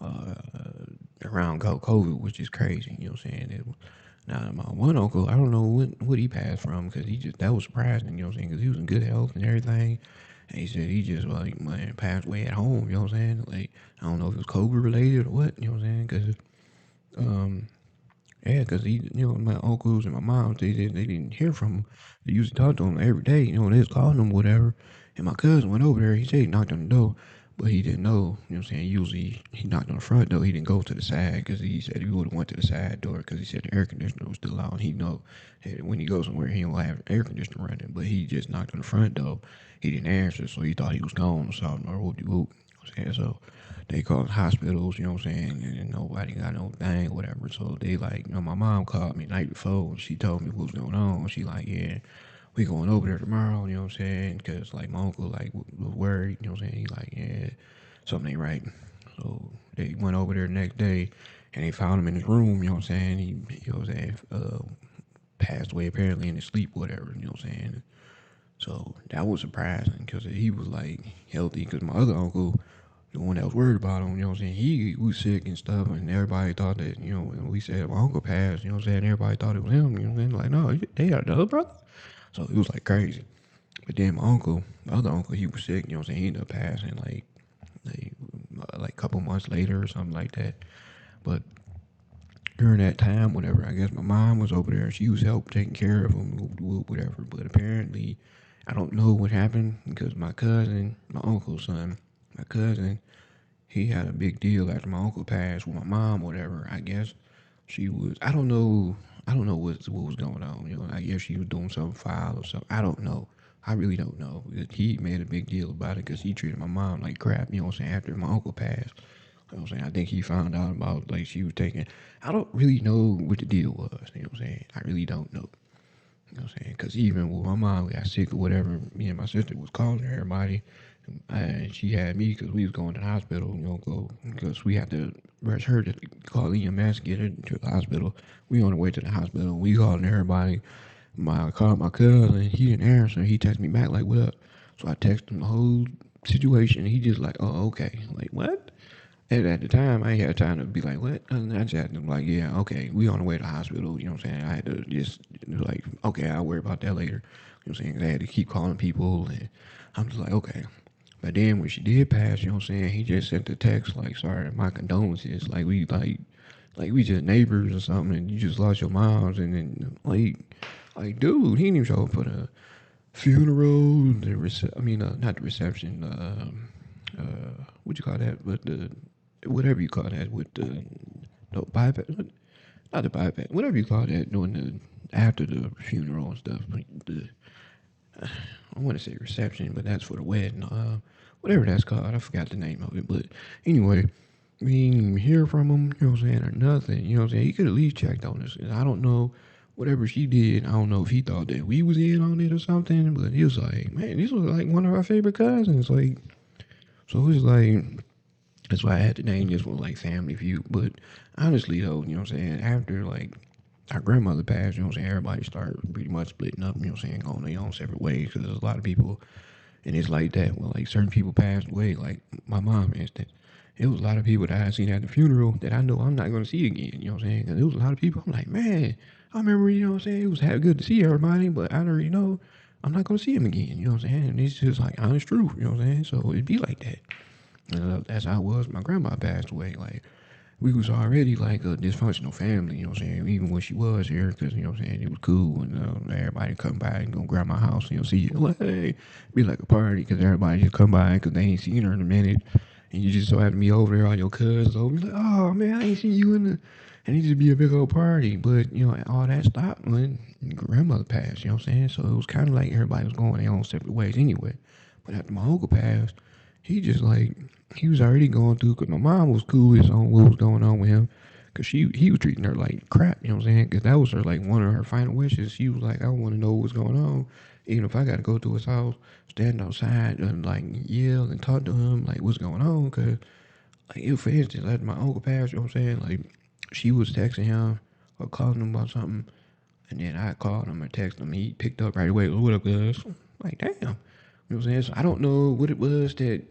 uh, around COVID, which is crazy. You know what I'm saying? Now my one uncle, I don't know what he passed from because he just that was surprising. You know what I'm saying? Because he was in good health and everything. And he said he just like man passed away at home. You know what I'm saying? Like I don't know if it was COVID related or what. You know what I'm saying? Because um yeah, because my uncles and my mom, they didn't hear from him. They used to talk to him every day. You know, they was calling him whatever. And my cousin went over there. He said he knocked on the door, but he didn't know. You know what I'm saying? Usually he knocked on the front door. He didn't go to the side because he said he would have went to the side door because he said the air conditioner was still on. He know that when he goes somewhere, he don't have air conditioner running. But he just knocked on the front door. He didn't answer, so he thought he was gone or something or whoop de whoop. You know what I'm saying? So they called hospitals, you know what I'm saying, and nobody got no thing, whatever. So they like, my mom called me night before and she told me what was going on. She like, yeah, we going over there tomorrow, you know what I'm saying, because like my uncle like was worried, you know what I'm saying. He like, yeah, something ain't right. So they went over there the next day and they found him in his room, you know what I'm saying. He you know what I'm saying, passed away apparently in his sleep, whatever, you know what I'm saying. So that was surprising because he was like healthy. Because my other uncle, the one that was worried about him, you know what I'm saying, he was sick and stuff, and everybody thought that, when we said my uncle passed, you know what I'm saying, everybody thought it was him, you know what I'm saying, like, no, they got another brother. So it was like crazy. But then my other uncle, he was sick, you know what I'm saying, he ended up passing like a couple months later or something like that. But during that time, whatever, I guess my mom was over there. She was help taking care of him, whatever. But apparently, I don't know what happened because my uncle's son, my cousin, he had a big deal after my uncle passed with my mom, whatever. I guess she was. I don't know what was going on. I guess she was doing something foul or something. I don't know. I really don't know. He made a big deal about it because he treated my mom like crap. You know what I'm saying? After my uncle passed, you know what I'm saying. I think he found out about like she was taking. I don't really know what the deal was. You know what I'm saying? I really don't know. You know what I'm saying? Because even when my mom got sick or whatever, me and my sister was calling everybody, and she had me because we was going to the hospital. Because we had to rush her to call EMS, get her to the hospital. We on the way to the hospital. We calling everybody. I called my cousin. He didn't answer. He texted me back like, "What up?" So I texted him the whole situation. He just like, "Oh, okay." Like what? And at the time, I ain't had time to be like, what? And I just had to be like, yeah, okay, we on the way to the hospital. You know what I'm saying? I had to just, like, okay, I'll worry about that later. You know what I'm saying? 'Cause I had to keep calling people. And I'm just like, okay. But then when she did pass, you know what I'm saying? He just sent the text, like, sorry, my condolences. Like we just neighbors or something, and you just lost your moms. And then, like, dude, he didn't even show up for the funeral, not the reception, what you call that? But the whatever you call that with the no bypass, not the bypass, whatever you call that during the after the funeral and stuff. Like I want to say reception, but that's for the wedding. Whatever that's called, I forgot the name of it. But anyway, we didn't even hear from him. You know what I'm saying, or nothing. You know what I'm saying. He could at least checked on us. And I don't know. Whatever she did, I don't know if he thought that we was in on it or something. But he was like, man, this was like one of our favorite cousins. Like, so it was like that's why I had to name this one like Family Feud. But honestly, though, you know what I'm saying, after like our grandmother passed, you know what I'm saying, everybody started pretty much splitting up, you know what I'm saying, going their own separate ways because there's a lot of people, and it's like that. Well, like certain people passed away, like my mom, for instance. It was a lot of people that I seen at the funeral that I know I'm not going to see again, you know what I'm saying? Because it was a lot of people, I'm like, man, I remember, you know what I'm saying, it was good to see everybody, but I already know I'm not going to see him again, you know what I'm saying? And it's just like honest truth, you know what I'm saying? So it'd be like that. That's how it was. My grandma passed away. Like we was already like a dysfunctional family. You know what I'm saying? Even when she was here, because you know what I'm saying, it was cool and everybody come by and go grab my house. And you'll see, like, hey, be like a party because everybody just come by because they ain't seen her in a minute, and you just so happen to be over there. All your cousins over, be like, oh man, I ain't seen you in the. And it just be a big old party, but you know all that stopped when grandmother passed. You know what I'm saying? So it was kind of like everybody was going their own separate ways anyway. But after my uncle passed, he just like he was already going through because my mom was cool with on what was going on with him because he was treating her like crap, you know what I'm saying? Because that was her like one of her final wishes. She was like, I want to know what's going on, even if I got to go to his house, stand outside and like yell and talk to him like what's going on. Because like if for instance, like my uncle passed, you know what I'm saying? Like she was texting him or calling him about something, and then I called him or texted him. He picked up right away. What up, guys? Like damn. You know what I'm saying? So I don't know what it was that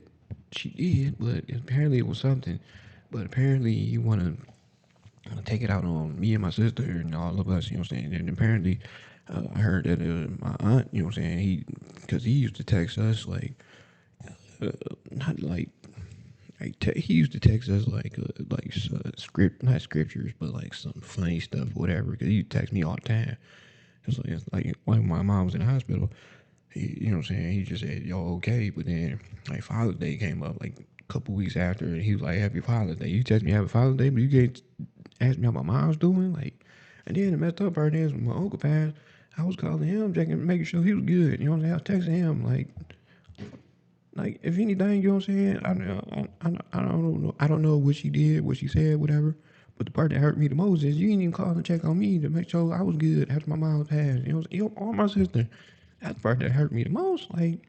she did, but apparently it was something. But apparently he wanted to take it out on me and my sister and all of us, you know what I'm saying? And apparently I heard that my aunt, you know what I'm saying, because he used to text us like, not he used to text us like script, not scriptures, but like some funny stuff, whatever. Because he text me all the time. It's like when my mom was in the hospital, you know what I'm saying? He just said, yo, okay. But then, like, Father's Day came up, like, a couple weeks after, and he was like, Happy Father's Day. You text me Happy Father's Day, but you can't ask me how my mom's doing? Like, and then the messed up part is when my uncle passed, I was calling him, checking, making sure he was good. You know what I'm saying? I was texting him, like if anything, you know what I'm saying? I don't know what she did, what she said, whatever. But the part that hurt me the most is you didn't even call and check on me to make sure I was good after my mom passed. You know, or my sister. That's the part that hurt me the most. Like,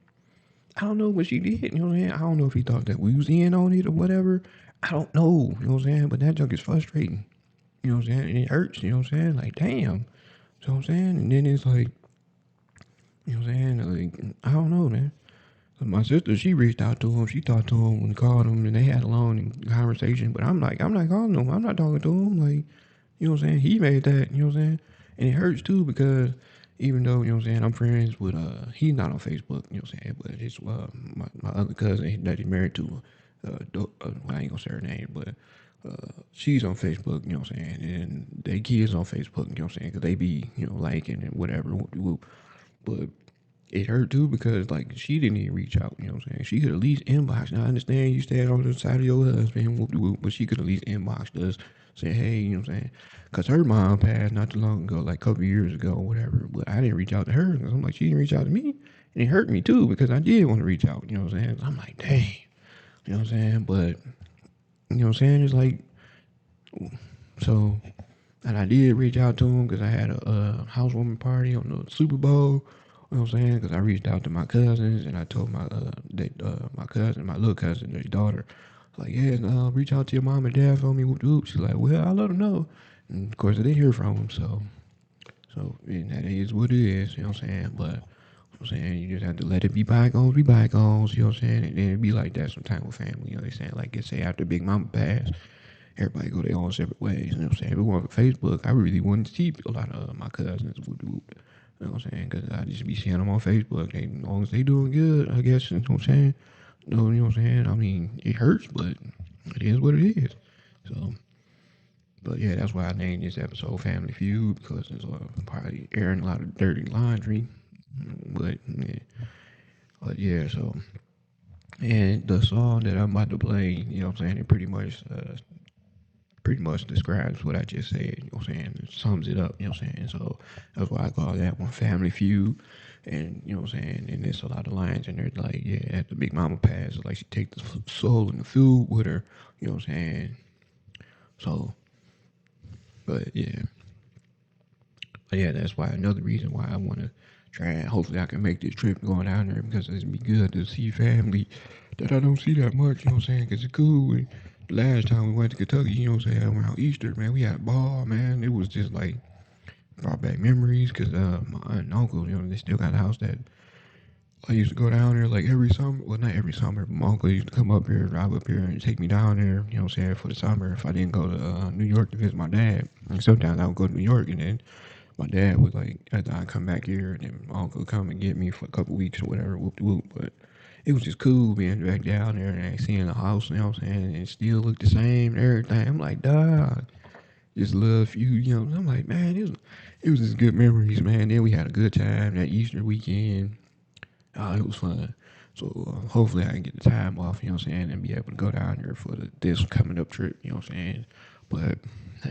I don't know what she did. You know what I'm saying? I don't know if he thought that we was in on it or whatever. I don't know. You know what I'm saying? But that junk is frustrating. You know what I'm saying? And it hurts. You know what I'm saying? Like, damn. So I'm saying, and then it's like, you know what I'm saying? Like, I don't know, man. My sister, she reached out to him. She talked to him when he called him, and they had a long conversation. But I'm like, I'm not calling him. I'm not talking to him. Like, you know what I'm saying? He made that. You know what I'm saying? And it hurts too because even though you know what I'm saying, I'm friends with he's not on Facebook. You know what I'm saying? But it's my other cousin that he's married to. Well, I ain't gonna say her name, but she's on Facebook. You know what I'm saying? And they kids on Facebook. You know what I'm saying? Because they be liking and whatever. But it hurt too because like she didn't even reach out. You know what I'm saying? She could at least inbox. Now I understand you stand on the side of your husband, but she could at least inbox us, say hey, you know what I'm saying? Because her mom passed not too long ago, like a couple years ago, or whatever. But I didn't reach out to her because I'm like she didn't reach out to me, and it hurt me too because I did want to reach out. You know what I'm saying? I'm like dang, you know what I'm saying? But you know what I'm saying? It's like so. And I did reach out to him because I had a housewarming party on the Super Bowl. You know what I'm saying? Because I reached out to my cousins and I told my cousin, my little cousin, their daughter, like, yeah, reach out to your mom and dad for me. Whoop, whoop. She's like, well, I'll let them know. And of course, I didn't hear from them. So and that is what it is. You know what I'm saying? But I'm saying you just have to let it be bygones, be bygones. You know what I'm saying? And then it be like that sometimes with family. You know what I'm saying? Like, say after Big Mama passed, everybody go their own separate ways. You know what I'm saying? If it wasn't for Facebook, I really wouldn't see a lot of my cousins. You know what I'm saying? Because I just be seeing them on Facebook. They, as long as they doing good, I guess. You know what I'm saying? No, you know what I'm saying? I mean, it hurts, but it is what it is. So, but yeah, that's why I named this episode Family Feud because it's probably airing a lot of dirty laundry. But yeah, so and the song that I'm about to play, you know what I'm saying? It pretty much pretty much describes what I just said. You know what I'm saying? It sums it up. You know what I'm saying? So that's why I call that one Family Feud. And you know what I'm saying? And there's a lot of lines in there like, yeah, after Big Mama passed, like she take the soul and the food with her. You know what I'm saying? So, but yeah. But yeah, that's why another reason why I want to try and hopefully I can make this trip going down there because it's be good to see family that I don't see that much. You know what I'm saying? Because it's cool. And the last time we went to Kentucky, you know what I'm saying, around Easter, man, we had a ball, man. It was just like brought back memories because my aunt and uncle, you know, they still got a house that I used to go down there like every summer. Well, not every summer, but my uncle used to come up here, drive up here, and take me down there. You know what I'm saying, for the summer if I didn't go to New York to visit my dad. And sometimes I would go to New York, and then my dad would like after I come back here, and then my uncle would come and get me for a couple weeks or whatever, whoop de whoop. But it was just cool being back down there and seeing the house. You know what I'm saying, and it still looked the same and everything. I'm like, dog, just love you. You know, I'm like, man, it was just good memories, man. Then we had a good time that Easter weekend. It was fun. So hopefully I can get the time off, you know what I'm saying, and be able to go down there for this coming up trip, you know what I'm saying. But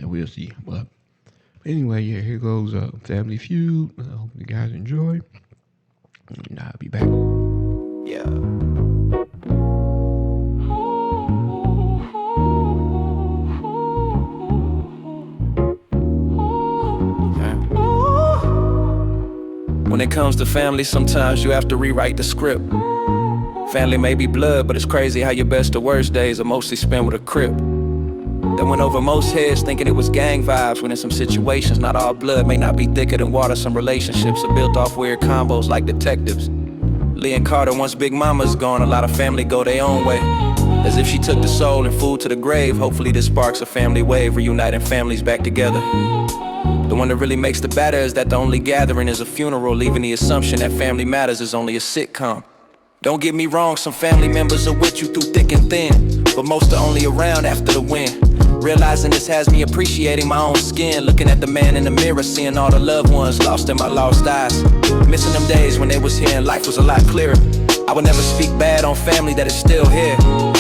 we'll see. But anyway, yeah, here goes Family Feud. I hope you guys enjoy. And I'll be back. Yeah. When it comes to family, sometimes you have to rewrite the script. Family may be blood, but it's crazy how your best or worst days are mostly spent with a crip. That went over most heads thinking it was gang vibes, when in some situations not all blood may not be thicker than water. Some relationships are built off weird combos like detectives. Lee and Carter, once Big Mama's gone, a lot of family go their own way, as if she took the soul and food to the grave. Hopefully this sparks a family wave, reuniting families back together. The one that really makes the better is that the only gathering is a funeral, leaving the assumption that Family Matters is only a sitcom. Don't get me wrong, some family members are with you through thick and thin, but most are only around after the win. Realizing this has me appreciating my own skin, looking at the man in the mirror, seeing all the loved ones lost in my lost eyes. Missing them days when they was here and life was a lot clearer. I would never speak bad on family that is still here.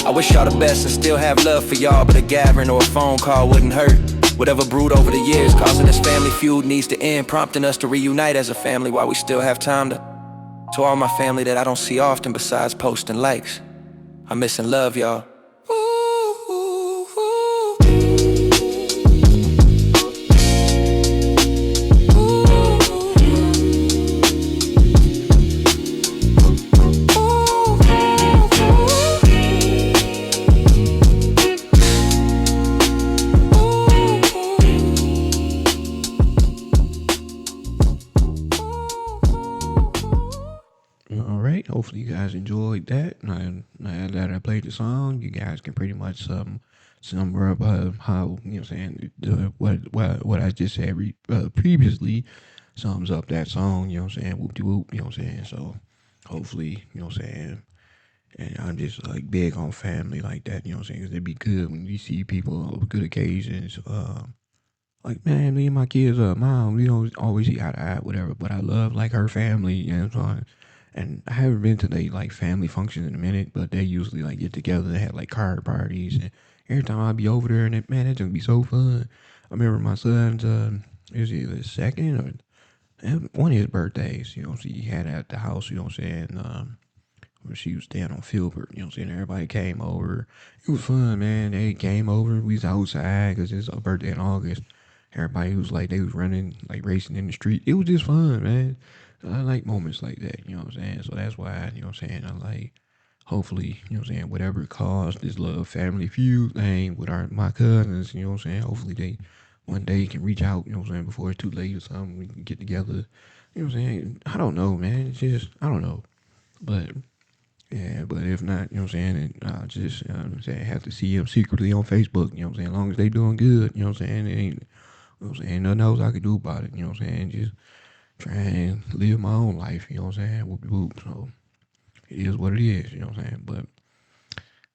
I wish y'all the best and still have love for y'all, but a gathering or a phone call wouldn't hurt. Whatever brewed over the years, causing this family feud needs to end, prompting us to reunite as a family while we still have time to. To all my family that I don't see often besides posting likes, I miss and love y'all. All right. Hopefully you guys enjoyed that. Now that I played the song, you guys can pretty much sum up how, you know what I'm saying, what I just said previously sums up that song. You know what I'm saying? Whoop de whoop. You know what I'm saying? So hopefully, you know what I'm saying. And I'm just like big on family like that. You know what I'm saying? 'Cause it'd be good when you see people on good occasions. Like, man, me and my kids, mom, we don't always see eye to eye, whatever. But I love like her family, you know. So, and I haven't been to they like family functions in a minute, but they usually like get together. They have like card parties, and every time I be over there, and man, it's gonna be so fun. I remember my son's, it was either his second or one of his birthdays. You know, so he had at the house. You know what I'm saying? When she was staying on Filbert, you know what I'm saying? Everybody came over. It was fun, man. They came over. We was outside because it's a birthday in August. Everybody was like, they was running, like racing in the street. It was just fun, man. I like moments like that, you know what I'm saying? So that's why, you know what I'm saying, I like, hopefully, you know what I'm saying, whatever it caused, this little family feud thing with my cousins, you know what I'm saying? Hopefully they one day can reach out, you know what I'm saying, before it's too late or something. We can get together. You know what I'm saying? I don't know, man. It's just, I don't know. But yeah, but if not, you know what I'm saying, and I just, you know what I'm saying, have to see them secretly on Facebook, you know what I'm saying, as long as they doing good, you know what I'm saying, it ain't, you know what I'm saying, nothing else I could do about it, you know what I'm saying, just try and live my own life, you know what I'm saying, whoop whoop, so it is what it is, you know what I'm saying, but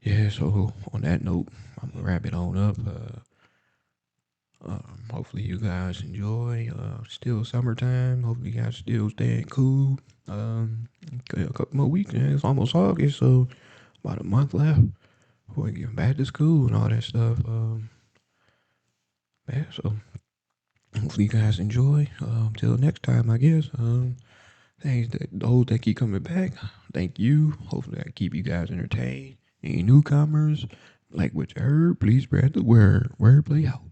yeah, so on that note, I'm gonna wrap it on up, hopefully you guys enjoy, still summertime, hopefully you guys still staying cool, a couple more weeks, man, it's almost August, so about a month left before we get back to school and all that stuff. Yeah, so hopefully you guys enjoy. Till next time, I guess. Thanks, those that keep coming back. Thank you. Hopefully, I keep you guys entertained. Any newcomers, like what you heard, please spread the word. Wordplay out.